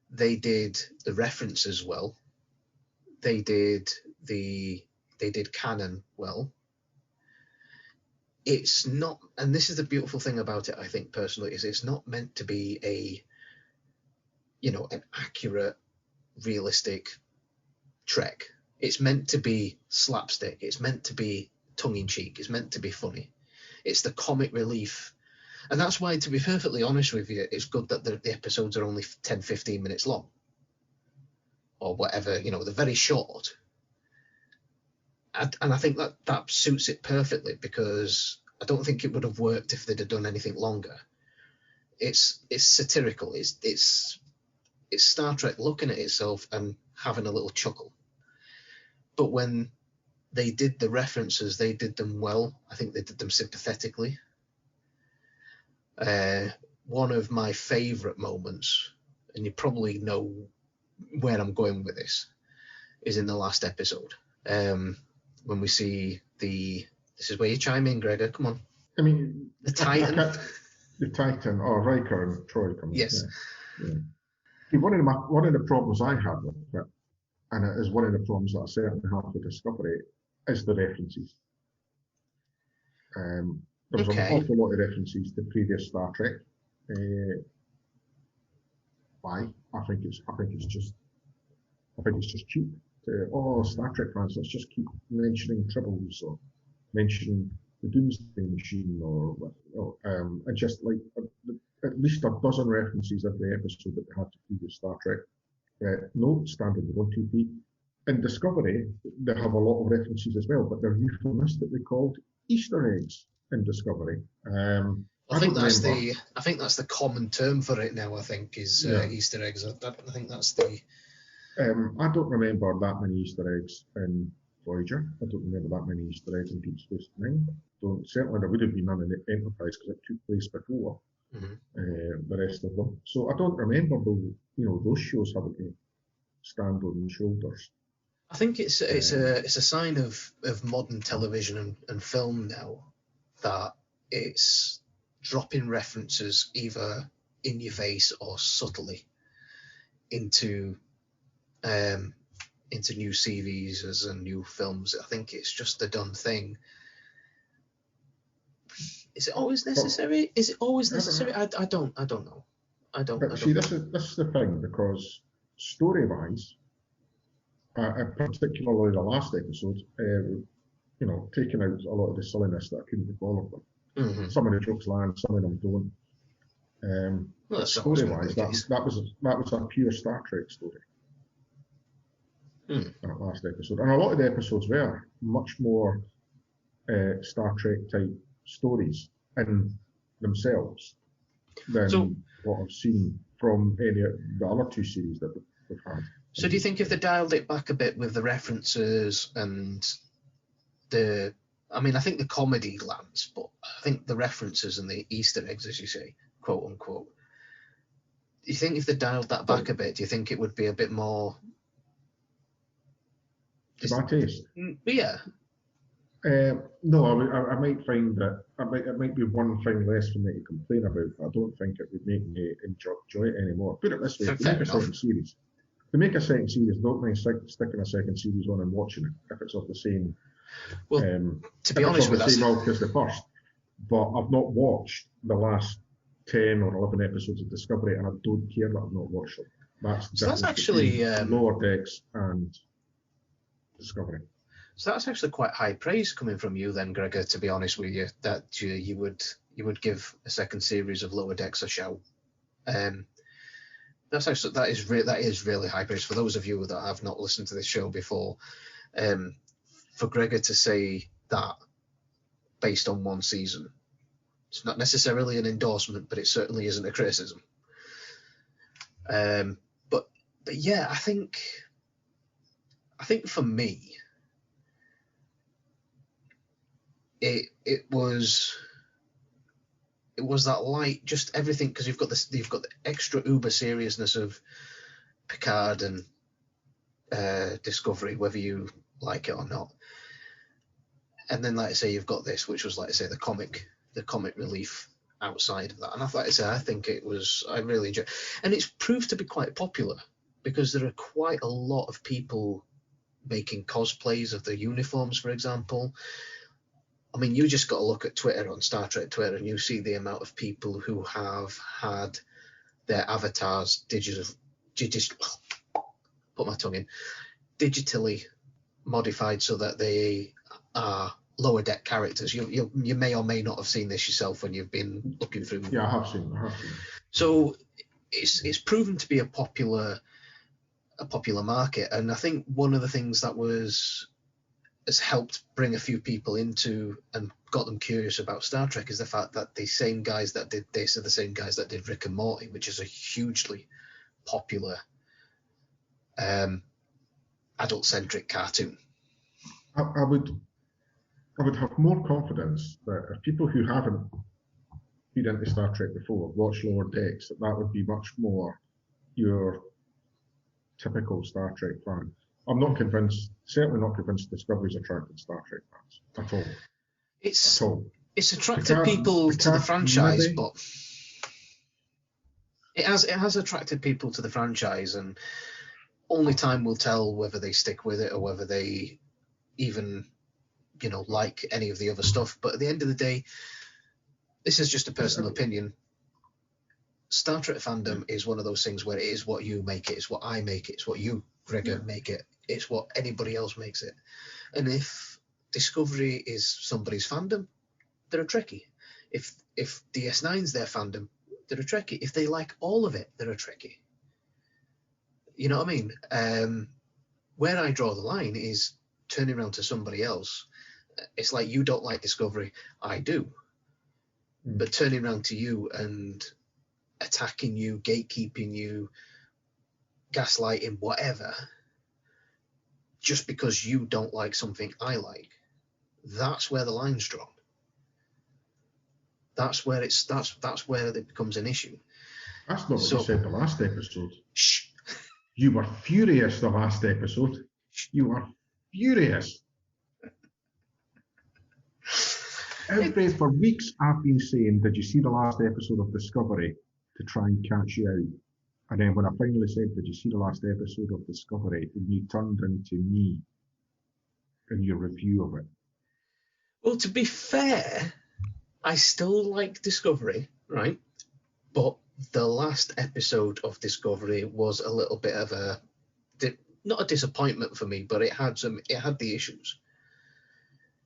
they did the references well. They did canon well. It's not, and this is the beautiful thing about it, I think personally, is it's not meant to be an accurate, realistic Trek. It's meant to be slapstick. It's meant to be tongue-in-cheek. It's meant to be funny. It's the comic relief. And that's why, to be perfectly honest with you, it's good that the episodes are only 10, 15 minutes long. Or whatever, they're very short. And I think that suits it perfectly, because I don't think it would have worked if they'd have done anything longer. It's satirical. It's Star Trek looking at itself and having a little chuckle. But when they did the references, they did them well. I think they did them sympathetically. One of my favourite moments, and you probably know where I'm going with this, is in the last episode. When we see this is where you chime in, Gregor, come on. I mean, the Titan. The Titan, or Riker and Troy come in. Yes. Yeah. See, one of the problems I have with it, and it is one of the problems that I certainly have with Discovery, is the references. There's an awful lot of references to previous Star Trek. Why? I think it's just cheap. Star Trek fans, let's just keep mentioning Tribbles or mentioning the Doomsday Machine and just like at least a dozen references every episode that they had to previous Star Trek. No, standard 1, 2, 3. In Discovery, they have a lot of references as well, but they're euphemistically called Easter eggs in Discovery. I think that's the common term for it now. I think is Easter eggs. I think that's the. I don't remember that many Easter eggs in Voyager. I don't remember that many Easter eggs in Deep Space Nine. Certainly there would have been none in the Enterprise because it took place before the rest of them. So I don't remember those shows having to stand on the shoulders. I think it's a sign of modern television and film now that it's dropping references either in your face or subtly into new series and new films. I think it's just a done thing. Is it always necessary? I don't know. See, this is the thing, because story-wise, particularly the last episode, taking out a lot of the silliness that I couldn't be bothered with. Mm-hmm. Some of the jokes land, some of them don't. Story-wise, that was a pure Star Trek story. That last episode, and a lot of the episodes were much more Star Trek type stories in themselves than what I've seen from any of the other two series that we've had. So do you think if they dialed it back a bit with the references and I think the comedy lands, but I think the references and the Easter eggs, as you say, quote unquote, do you think if they dialed that back a bit, do you think it would be a bit more to my taste? Yeah. No, I might find that it might be one thing less for me to complain about, but I don't think it would make me enjoy it anymore. Put it this way, if they make a second series, don't mind sticking a second series on and watching it if it's of the same. Well, to be honest with us, same ilk as the first. But I've not watched the last 10 or 11 episodes of Discovery, and I don't care that I've not watched them. That's actually Lower Decks and Discovery. So that's actually quite high praise coming from you then, Gregor, to be honest with you, that you would give a second series of Lower Decks a shout. That's actually that is really high praise for those of you that have not listened to this show before. For Gregor to say that based on one season, it's not necessarily an endorsement, but it certainly isn't a criticism. But yeah, I think for me, it was that light, just everything, because you've got the extra uber seriousness of Picard and Discovery, whether you like it or not, and then like I say, you've got this, which was like I say the comic relief outside of that. And I think I really enjoyed, and it's proved to be quite popular because there are quite a lot of people making cosplays of the uniforms, for example. I mean, you just got to look at Twitter, on Star Trek Twitter, and you see the amount of people who have had their avatars digitally modified so that they are lower deck characters. You may or may not have seen this yourself when you've been looking through. Yeah, I have seen. So it's proven to be a popular market, and I think one of the things that has helped bring a few people into and got them curious about Star Trek is the fact that the same guys that did this are the same guys that did Rick and Morty, which is a hugely popular adult-centric cartoon. I would have more confidence that if people who haven't been into Star Trek before watch Lower Decks, that would be much more your typical Star Trek fan. I'm not convinced, certainly not convinced Discovery's attracted Star Trek fans at all. It's attracted people to the franchise, maybe. But it has attracted people to the franchise, and only time will tell whether they stick with it or whether they even, like any of the other stuff. But at the end of the day, this is just a personal opinion. Star Trek fandom is one of those things where it is what you make it, it's what I make it, it's what you, Gregor, make it, it's what anybody else makes it. And if Discovery is somebody's fandom, they're a Trekkie. If DS9's their fandom, they're a Trekkie. If they like all of it, they're a Trekkie. You know what I mean? Where I draw the line is turning around to somebody else. It's like, you don't like Discovery, I do. But turning around to you and attacking you, gatekeeping you, gaslighting, whatever, just because you don't like something I like, that's where the line's drawn. That's where it becomes an issue. That's not what you said the last episode. Shh. You were furious the last episode. You were furious. For weeks I've been saying, did you see the last episode of Discovery, to try and catch you out? And then when I finally said, did you see the last episode of Discovery, and you turned into me in your review of it. Well, to be fair, I still like Discovery, right? But the last episode of Discovery was a little bit of not a disappointment for me, but it had the issues.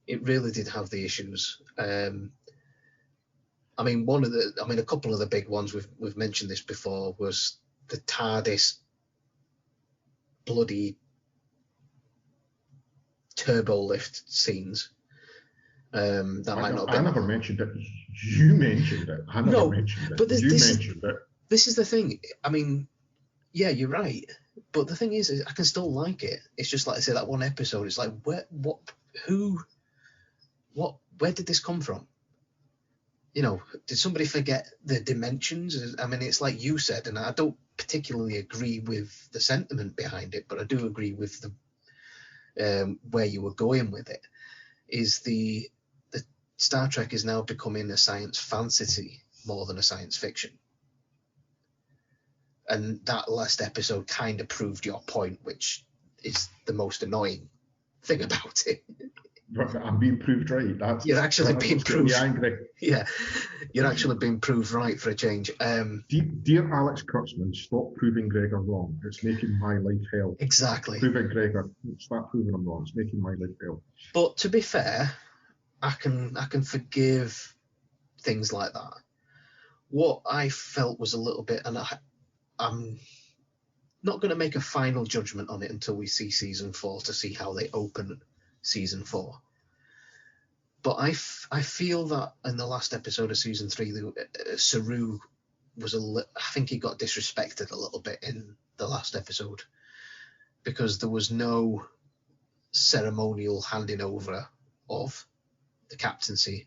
It really did have the issues. A couple of the big ones, we've mentioned this before, was the TARDIS bloody turbo lift scenes. I never mentioned it. You mentioned it. I never mentioned it. But you mentioned it. This is the thing. I mean, yeah, you're right. But the thing is I can still like it. It's just like I say, that one episode. It's like, where did this come from? Did somebody forget the dimensions? I mean, it's like you said, and I don't particularly agree with the sentiment behind it, but I do agree with the where you were going with it. Is the Star Trek is now becoming a science fantasy more than a science fiction. And that last episode kind of proved your point, which is the most annoying thing about it. I'm being proved right. You're actually being proved. Angry. Yeah, you're actually being proved right for a change. Dear Alex Kurtzman, stop proving Gregor wrong. It's making my life hell. Exactly. Proving Gregor, stop proving him wrong. It's making my life hell. But to be fair, I can forgive things like that. What I felt was a little bit, and I'm not going to make a final judgment on it until we see season 4 to see how they open season 4. But I feel that in the last episode of season 3, Saru was I think he got disrespected a little bit in the last episode, because there was no ceremonial handing over of the captaincy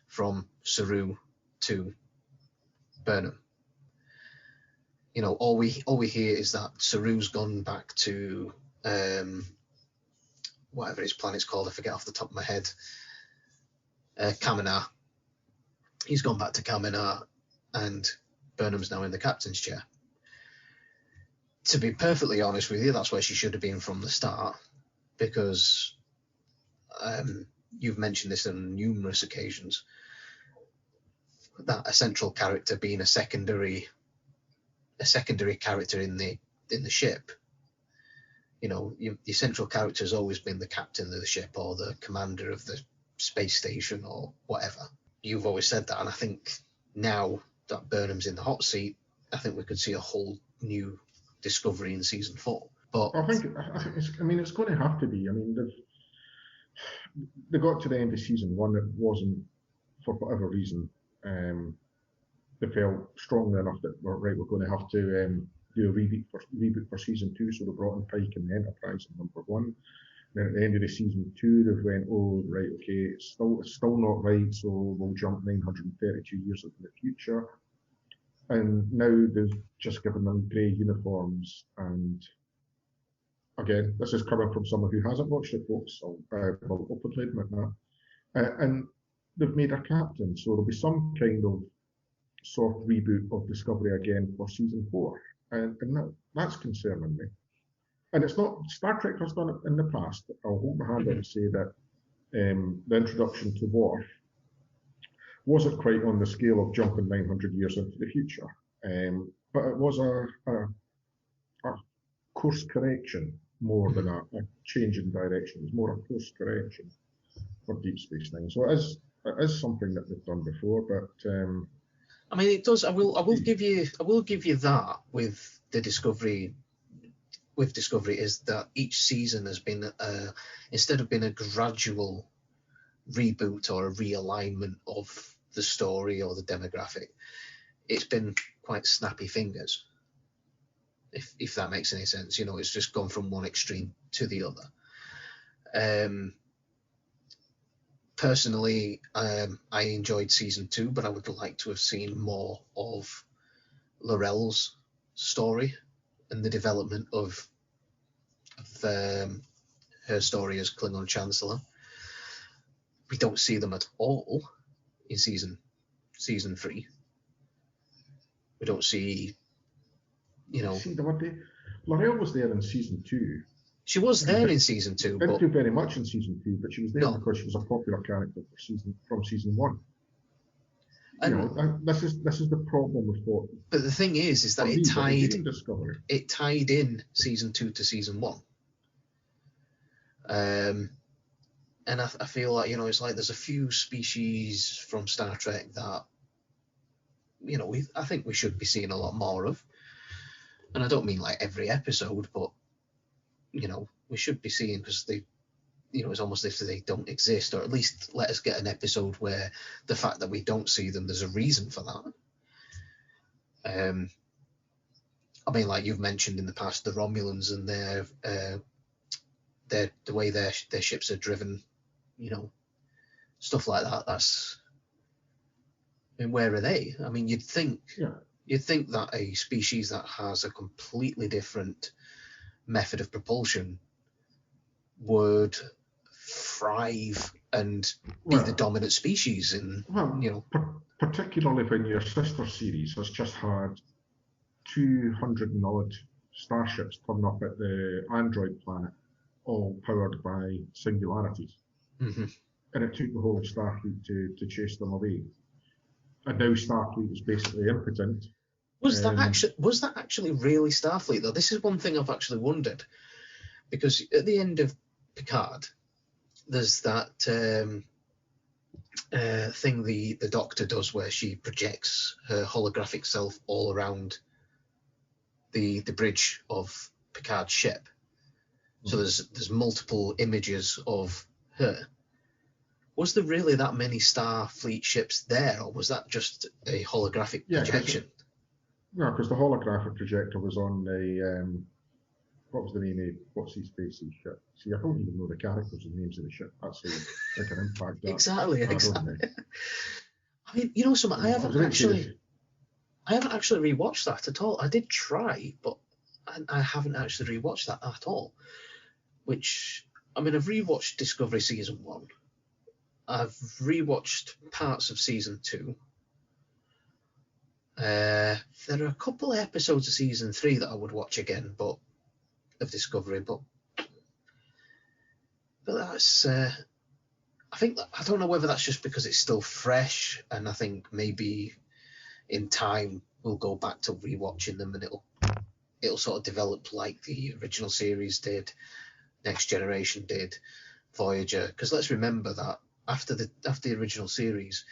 from Saru to Burnham. You know, all we hear is that Saru's gone back to whatever his planet's called, I forget off the top of my head. Kaminar. He's gone back to Kaminar, and Burnham's now in the captain's chair. To be perfectly honest with you, that's where she should have been from the start, because you've mentioned this on numerous occasions, that a central character being a secondary character in the ship. You know, your central character has always been the captain of the ship or the commander of the space station or whatever. You've always said that, and I think now that Burnham's in the hot seat, I think we could see a whole new discovery in season 4. But I think it's going to have to be. I mean, they got to the end of season 1. It wasn't, for whatever reason, they felt strongly enough that we're going to have to do a reboot for season 2. So they brought in Pike and the Enterprise in number 1. Then at the end of the season 2, they went, oh right, okay, it's still not right, so we'll jump 932 years into the future. And now they've just given them grey uniforms, and again, this is coming from someone who hasn't watched it, folks, so I'll openly admit that. And they've made a captain, so there'll be some kind of soft reboot of Discovery again for season 4, and that's concerning me. And it's not, Star Trek has done it in the past. I'll hold my hand up and say that the introduction to Worf wasn't quite on the scale of jumping 900 years into the future, but it was a course correction more than a change in direction. It was more a course correction for Deep Space Nine. So it is something that they've done before, but I mean, it does. I will give you that with the Discovery. With Discovery, is that each season has been instead of being a gradual reboot or a realignment of the story or the demographic, it's been quite snappy fingers, if that makes any sense. You know, it's just gone from one extreme to the other. Personally, I enjoyed season 2, but I would like to have seen more of L'Rell's story and the development of her story as Klingon Chancellor. We don't see them at all in season 3. We don't see, you know. See, L'Rell was there in season 2. She was there in season 2. Didn't do very much in season 2, but she was there because she was a popular character from season 1. You know, this is the problem with what. But the thing is that it tied in season 2 to season 1. And I feel like, you know, it's like there's a few species from Star Trek that, you know, I think we should be seeing a lot more of. And I don't mean like every episode, but, you know, we should be seeing, because they, you know, it's almost as if they don't exist, or at least let us get an episode where the fact that we don't see them, there's a reason for that. I mean, like you've mentioned in the past, the Romulans and the way their ships are driven, you know, stuff like that. That's, I mean, where are they? I mean, you'd think that a species that has a completely different method of propulsion would thrive and be the dominant species in, you know. Particularly when your sister series has just had 200 and odd starships turn up at the Android planet, all powered by singularities. Mm-hmm. And it took the whole of Starfleet to chase them away. And now Starfleet is basically impotent. Was that actually really Starfleet, though? This is one thing I've actually wondered. Because at the end of Picard, there's that thing the Doctor does where she projects her holographic self all around the bridge of Picard's ship. So there's multiple images of her. Was there really that many Starfleet ships there, or was that just a holographic projection? No, because the holographic projector was on the what was the name of what's his face's ship? See, I don't even know the characters and names of the ship. That's like an impact. Exactly. I mean, you know, something I haven't actually rewatched that at all. I did try, but I haven't actually rewatched that at all. Which, I mean, I've rewatched Discovery Season 1. I've rewatched parts of Season 2. There are a couple of episodes of Season 3 that I would watch again, but of Discovery, but that's I don't know whether that's just because it's still fresh, and I think maybe in time we'll go back to rewatching them and it'll sort of develop like the original series did, Next Generation did, Voyager. Because let's remember that after the original series,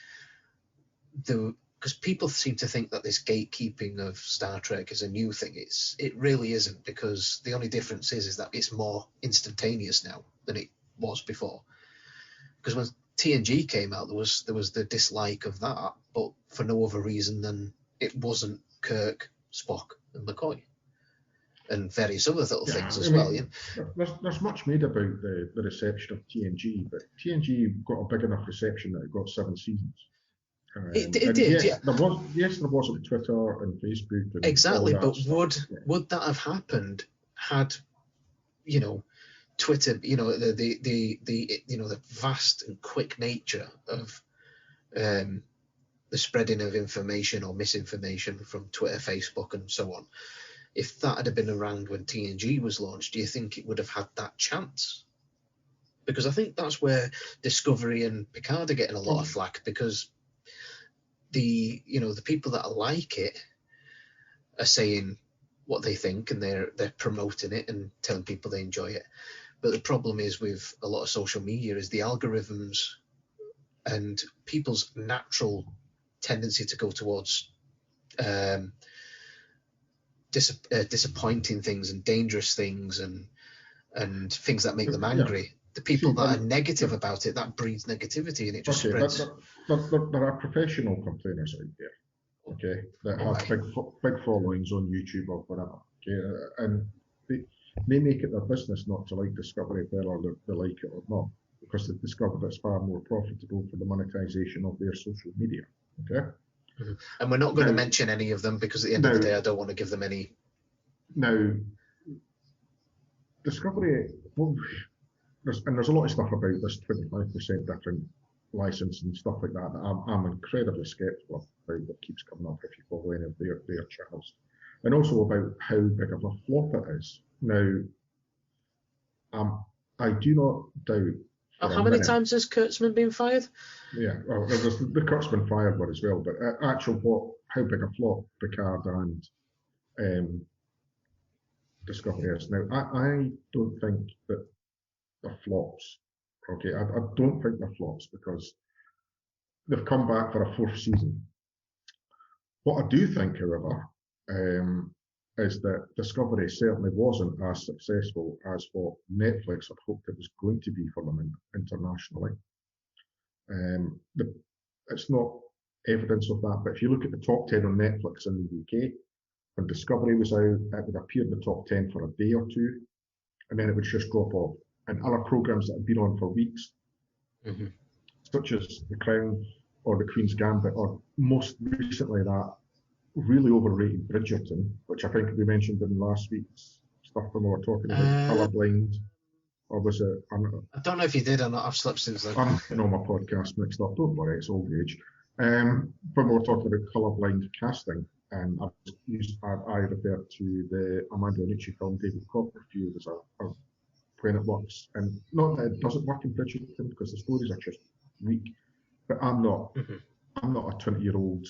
because people seem to think that this gatekeeping of Star Trek is a new thing. It really isn't, because the only difference is that it's more instantaneous now than it was before. Because when TNG came out, there was the dislike of that, but for no other reason than it wasn't Kirk, Spock, and McCoy, and various other little things as well. There's much made about the reception of TNG, but TNG got a big enough reception that it got 7 seasons. It did, yeah. There was on Twitter and Facebook. And exactly, but stuff. would that have happened had, Twitter, the vast and quick nature of the spreading of information or misinformation from Twitter, Facebook, and so on? If that had been around when TNG was launched, do you think it would have had that chance? Because I think that's where Discovery and Picard are getting a lot of flack, because the people that like it are saying what they think, and they're promoting it and telling people they enjoy it. But the problem is with a lot of social media is the algorithms and people's natural tendency to go towards disappointing things and dangerous things and things that make them angry. Yeah. The people that are negative about it, that breeds negativity, and it just spreads. There are professional complainers out there, okay, that have big followings on YouTube or whatever, okay, and they make it their business not to like Discovery, whether they like it or not, because they've discovered it's far more profitable for the monetization of their social media, okay? Mm-hmm. And we're not going to mention any of them, because at the end of the day, I don't want to give them any. Now, Discovery, there's a lot of stuff about this 25% different license and stuff like that I'm incredibly sceptical about, that keeps coming up if you follow any of their channels, and also about how big of a flop it is. Now, I do not doubt. How many times has Kurtzman been fired? Yeah, well, there's the Kurtzman fired one as well, but how big a flop Picard and Discovery is. Now, I don't think that they're flops. Okay, I don't think they're flops, because they've come back for a 4th season. What I do think, however, is that Discovery certainly wasn't as successful as what Netflix had hoped it was going to be for them internationally. It's not evidence of that, but if you look at the top 10 on Netflix in the UK, when Discovery was out, it would appear in the top 10 for a day or two, and then it would just drop off. And other programmes that have been on for weeks, mm-hmm. such as The Crown or The Queen's Gambit, or most recently that really overrated Bridgerton, which I think we mentioned in last week's stuff when we were talking about Colourblind, or was it? I don't know if you did or not. I've slept since then. I'm getting all my podcasts mixed up. Don't worry, it's old age. When we were talking about Colourblind casting, and I referred to the Amanda Ritchie film David Copperfield as a when it works, and not that it doesn't work in Bridgerton, because the stories are just weak. But I'm not a 20-year-old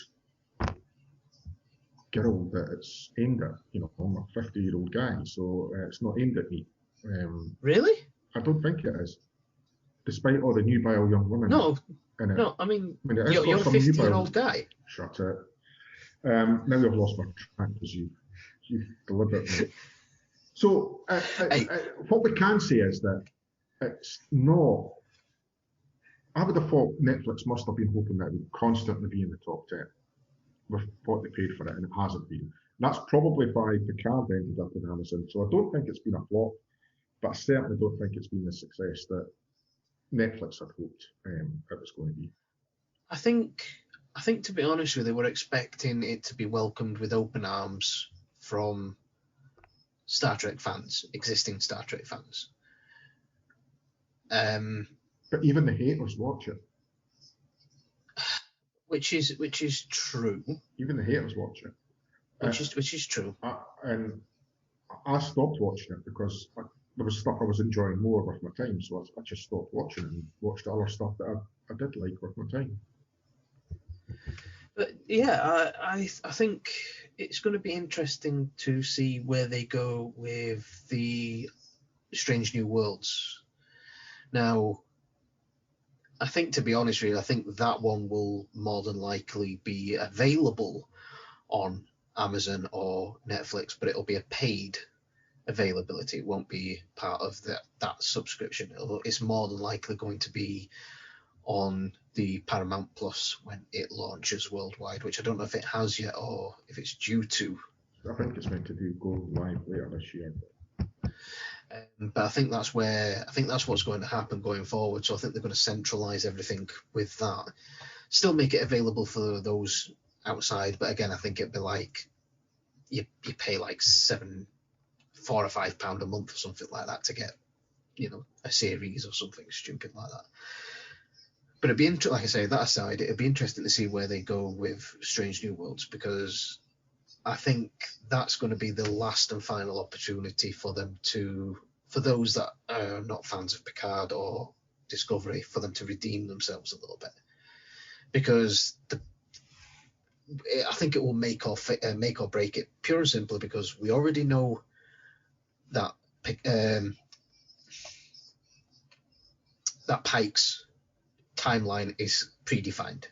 girl that it's aimed at. I'm a 50-year-old guy, so it's not aimed at me. Really? I don't think it is, despite all the nubile young women. No, I mean you're a 50-year-old guy. Shut it. Now we've lost my track, as you you deliberately. So what we can say is that it's not. I would have thought Netflix must have been hoping that it would constantly be in the top 10 with what they paid for it, and it hasn't been. That's probably why Picard ended up in Amazon. So I don't think it's been a flop, but I certainly don't think it's been the success that Netflix had hoped it was going to be. I think, to be honest with you, they were expecting it to be welcomed with open arms from Star Trek fans, existing Star Trek fans. But even the haters watch it. Which is true. Even the haters watch it. Which is true. And I stopped watching it because there was stuff I was enjoying more with my time, so I just stopped watching it and watched other stuff that I did like with my time. But yeah, I think it's going to be interesting to see where they go with the Strange New Worlds. Now, I think, to be honest with you, I think that one will more than likely be available on Amazon or Netflix, but it'll be a paid availability. It won't be part of that subscription. It's more than likely going to be on the Paramount Plus when it launches worldwide, which I don't know if it has yet or if it's due to. I think it's meant to go live later this year. But I think that's what's going to happen going forward. So I think they're going to centralize everything with that. Still make it available for those outside, but again, I think it'd be like you pay like £4 or £5 a month or something like that to get, a series or something stupid like that. But it'd be like I say, that aside, it'd be interesting to see where they go with Strange New Worlds, because I think that's going to be the last and final opportunity for them for those that are not fans of Picard or Discovery, for them to redeem themselves a little bit, because I think it will make or break it, pure and simply because we already know that that Pike's timeline is predefined,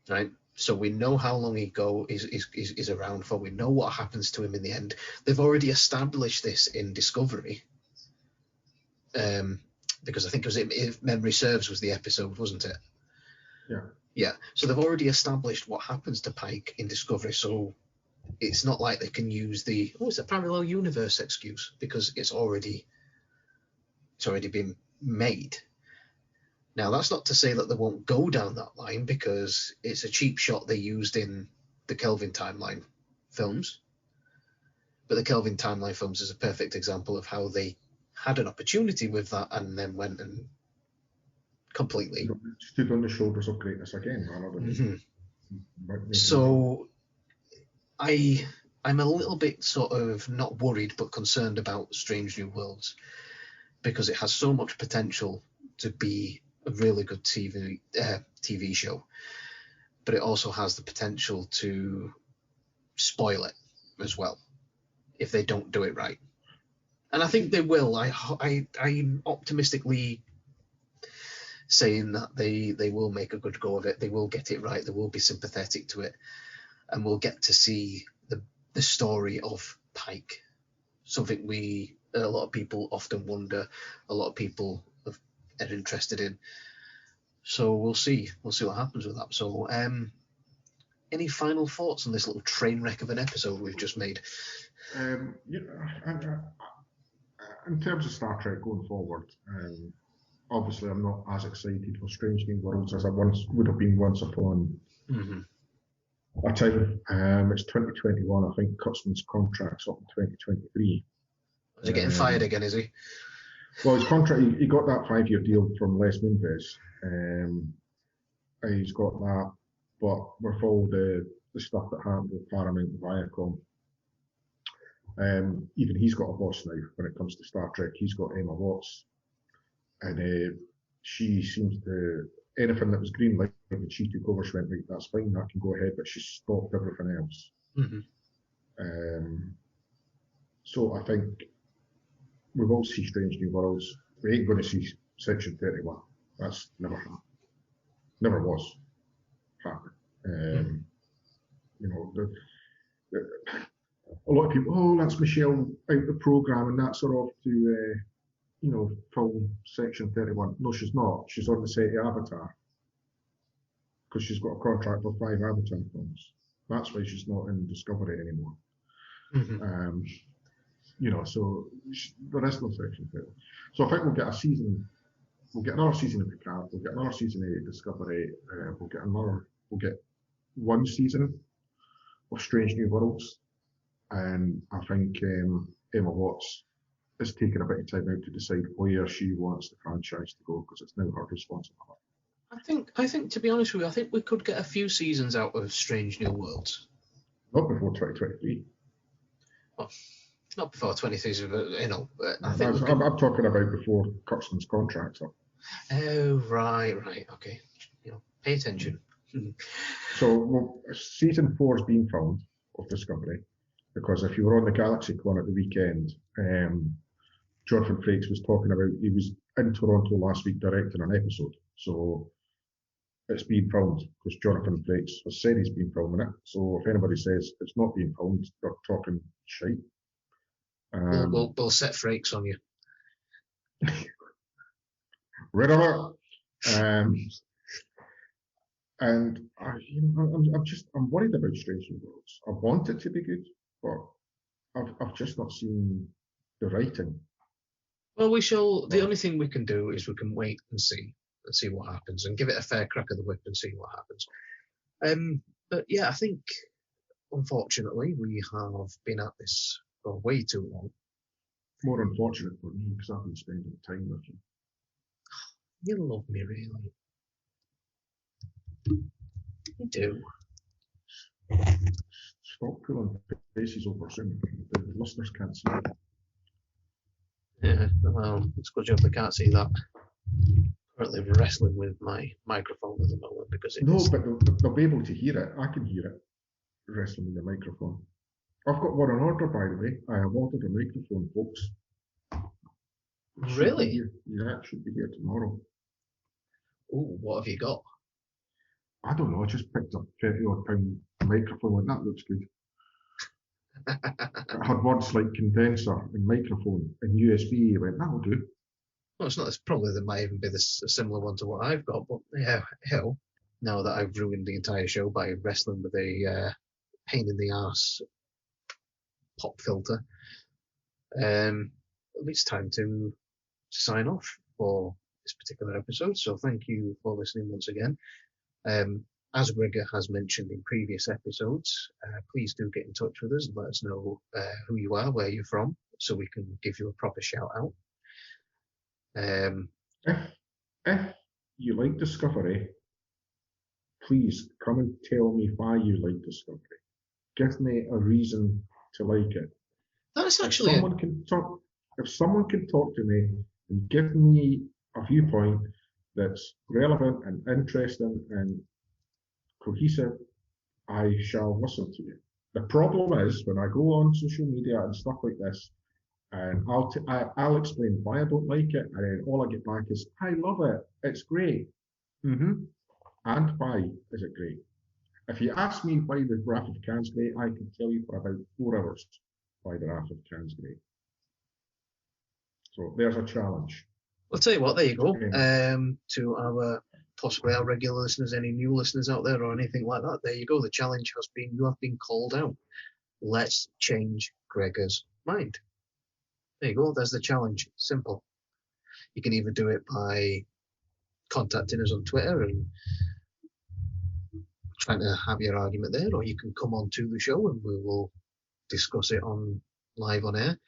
right? So we know how long Ego is around for. We know what happens to him in the end. They've already established this in Discovery, because I think it was, if memory serves, was the episode, wasn't it? Yeah. Yeah. So they've already established what happens to Pike in Discovery. So it's not like they can use it's a parallel universe excuse, because it's already been made. Now, that's not to say that they won't go down that line, because it's a cheap shot they used in the Kelvin Timeline films. But the Kelvin Timeline films is a perfect example of how they had an opportunity with that and then went and completely stood on the shoulders of greatness again. So I'm a little bit sort of not worried but concerned about Strange New Worlds, because it has so much potential to be a really good TV show, but it also has the potential to spoil it as well if they don't do it right. And I think they will. I'm optimistically saying that they will make a good go of it. They will get it right. They will be sympathetic to it, and we'll get to see the story of Pike, something a lot of people often wonder, a lot of people are interested in. So we'll see what happens with that. So any final thoughts on this little train wreck of an episode we've just made? In terms of Star Trek going forward, obviously I'm not as excited for Strange New Worlds as I would have been once upon a time. It's 2021. I think Kurtzman's contract's up in 2023. Is he getting fired again, is he? Well, his contract, he got that 5-year deal from Les Moonves. He's got that, but with all the stuff that happened with Paramount and Viacom, even he's got a boss now when it comes to Star Trek. He's got Emma Watts, and she seems to, anything that was green light when she took over, she went, right, that's fine, that can go ahead, but she stopped everything else. So I think we will see Strange New Worlds. We ain't going to see Section 31. That's never happened. Never was happening. a lot of people, oh, that's Michelle out the programme and that's her off to, film Section 31. No, she's not. She's on the set of Avatar because she's got a contract for 5 Avatar films. That's why she's not in Discovery anymore. So there is no Section 31. So I think we'll get a season. We'll get another season of Picard. We'll get another season of Discovery. We'll get one season of Strange New Worlds. And I think Emma Watts is taking a bit of time out to decide where she wants the franchise to go because it's now her responsibility. I think, to be honest with you, I think we could get a few seasons out of Strange New Worlds. Not before 2023. Well, not before 23, but I'm talking about before Kurtzman's contract's up. Oh, right, okay. Pay attention. So season 4 is being filmed of Discovery because if you were on the Galaxy Con at the weekend, Jonathan Frakes was talking about he was in Toronto last week directing an episode. So it's being filmed because Jonathan Frakes has said he's been filming it. So if anybody says it's not being filmed, they're talking shite. We'll set Frakes on you. Rid of it. And I'm worried about Strange New Worlds. I want it to be good, but I've just not seen the writing. Well, we shall. The only thing we can do is we can wait and see what happens, and give it a fair crack of the whip and see what happens. But yeah, I think unfortunately we have been at this for way too long. More unfortunate for me because I've been spending time with you. You love me, really. You do. Stop pulling faces over Zoom. The listeners can't see it. Yeah, well, it's a good job they can't see that. Currently wrestling with my microphone at the moment because but they'll be able to hear it. I can hear it. Wrestling with the microphone. I've got one on order, by the way. I have ordered a microphone, folks. Really? It should be here tomorrow. Oh, what have you got? I don't know. I just picked up £30 microphone and that looks good. It had words like condenser and microphone and USB. I went, that'll do. Well, it's not. It's probably there might even be a similar one to what I've got, but yeah, hell. Now that I've ruined the entire show by wrestling with a pain in the arse pop filter, it's time to sign off for this particular episode. So thank you for listening once again. As Gregor has mentioned in previous episodes, please do get in touch with us and let us know who you are, where you're from, so we can give you a proper shout out. If you like Discovery, please come and tell me why you like Discovery. Give me a reason to like it. That's actually. If someone can talk to me and give me a viewpoint that's relevant and interesting and cohesive, I shall listen to you. The problem is when I go on social media and stuff like this, and I'll explain why I don't like it, and then all I get back is, I love it, it's great. And why is it great? If you ask me why the Wrath of Khan's great, I can tell you for about 4 hours why the Wrath of Khan's great. So there's a challenge. I'll tell you what, there you go. To our possibly our regular listeners, any new listeners out there or anything like that, there you go. The challenge has been, you have been called out. Let's change Gregor's mind. There you go. There's the challenge. Simple. You can either do it by contacting us on Twitter and trying to have your argument there, or you can come on to the show and we will discuss it live on air.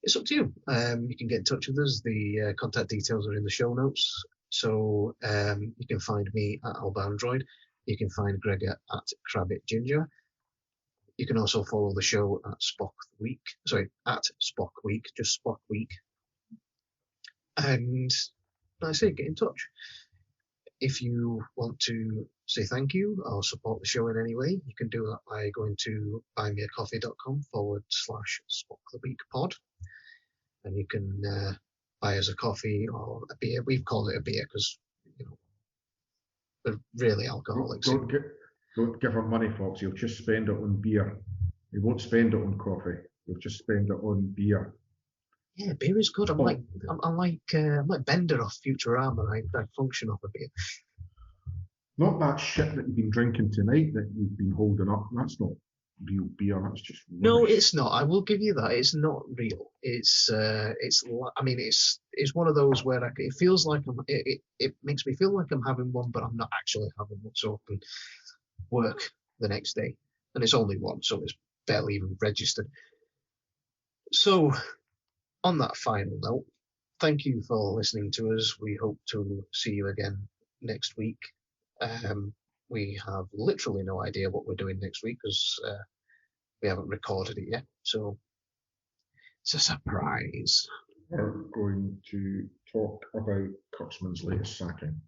It's up to you. You can get in touch with us. The contact details are in the show notes. So you can find me at Alba Android. You can find Gregor at Crabbit Ginger. You can also follow the show at Spock Week. Sorry, at Spock Week, just Spock Week. And like I say, get in touch. If you want to say thank you or support the show in any way, you can do that by going to buymeacoffee.com/SpockTheWeekPod. And you can buy us a coffee or a beer. We've called it a beer because, we're really alcoholics. Don't give him money, folks. He'll just spend it on beer. He won't spend it on coffee. He'll just spend it on beer. Yeah, beer is good. I'm like Bender off Futurama. I function off a beer. Not that shit that you've been drinking tonight that you've been holding up. That's not real beer. That's just rubbish. No, it's not. I will give you that. It's not real. It's one of those where it feels like it makes me feel like I'm having one, but I'm not actually having one. So I can work the next day, and it's only one, so it's barely even registered. So, on that final note, thank you for listening to us. We hope to see you again next week. We have literally no idea what we're doing next week because we haven't recorded it yet, so it's a surprise. We're going to talk about Kurtzman's latest sacking.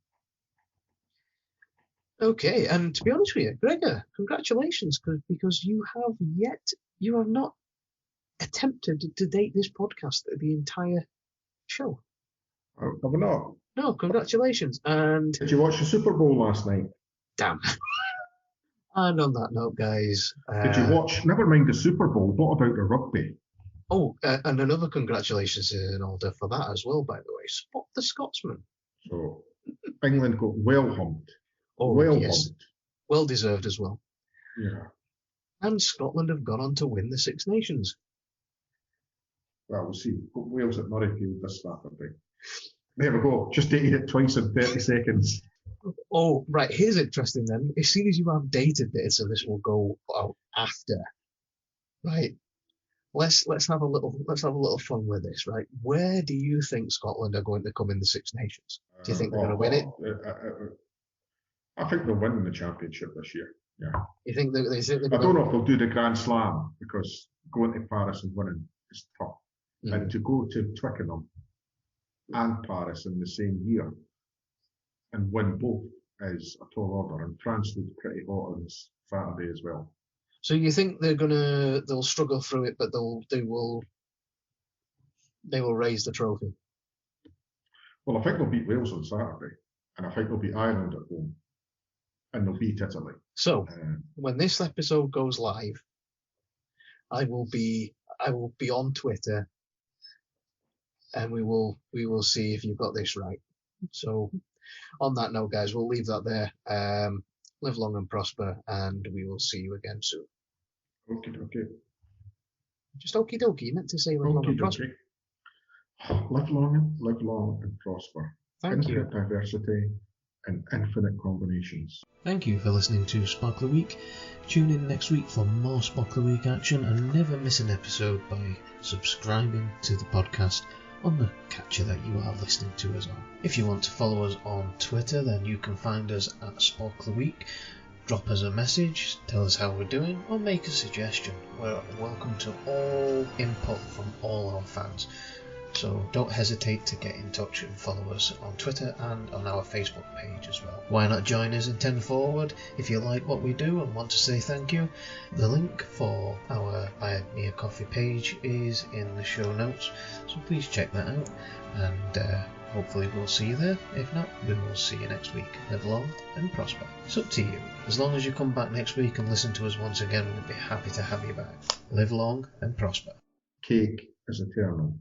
Okay, and to be honest with you, Gregor, congratulations, because you have not attempted to date this podcast the entire show. Have we not? No, congratulations. And did you watch the Super Bowl last night? Damn. And on that note, guys, did you watch? Never mind the Super Bowl. What about the rugby? Oh, and another congratulations in order for that as well. By the way, spot the Scotsman. So England got well humped. Oh, well yes. humped. Well deserved as well. Yeah. And Scotland have gone on to win the Six Nations. Well, we'll see. Wales at Murrayfield this Saturday. There we go. Just dated it twice in 30 seconds. Oh, right. Here's interesting then. As soon as you have dated this, so this will go out after, right? Let's have a little fun with this, right? Where do you think Scotland are going to come in the Six Nations? Do you think they're going to win it? I think they'll win the championship this year. Yeah. You think they I don't know if they'll do the Grand Slam because going to Paris and winning is tough. Mm. And to go to Twickenham and Paris in the same year and win both is a tall order, and France looked pretty hot on Saturday as well. So you think they'll struggle through it, but they will raise the trophy? Well, I think they'll beat Wales on Saturday, and I think they'll beat Ireland at home, and they'll beat Italy. So when this episode goes live, I will be on Twitter, and we will see if you've got this right. So on that note, guys, we'll leave that there. Live long and prosper, and we will see you again soon. Okay. Just okie dokie. You meant to say live long and prosper. Live long and prosper. Thank you. Infinite diversity and infinite combinations. Thank you for listening to Sparkler Week. Tune in next week for more Sparkler Week action, and never miss an episode by subscribing to the podcast on the catcher that you are listening to us on. If you want to follow us on Twitter, then you can find us at Sparkler Week. Drop us a message, tell us how we're doing, or make a suggestion. We're welcome to all input from all our fans. So don't hesitate to get in touch and follow us on Twitter and on our Facebook page as well. Why not join us in 10 Forward if you like what we do and want to say thank you? The link for our Buy Me a Coffee page is in the show notes, so please check that out, and hopefully we'll see you there. If not, we will see you next week. Live long and prosper. It's up to you. As long as you come back next week and listen to us once again, we'll be happy to have you back. Live long and prosper. Cake is eternal.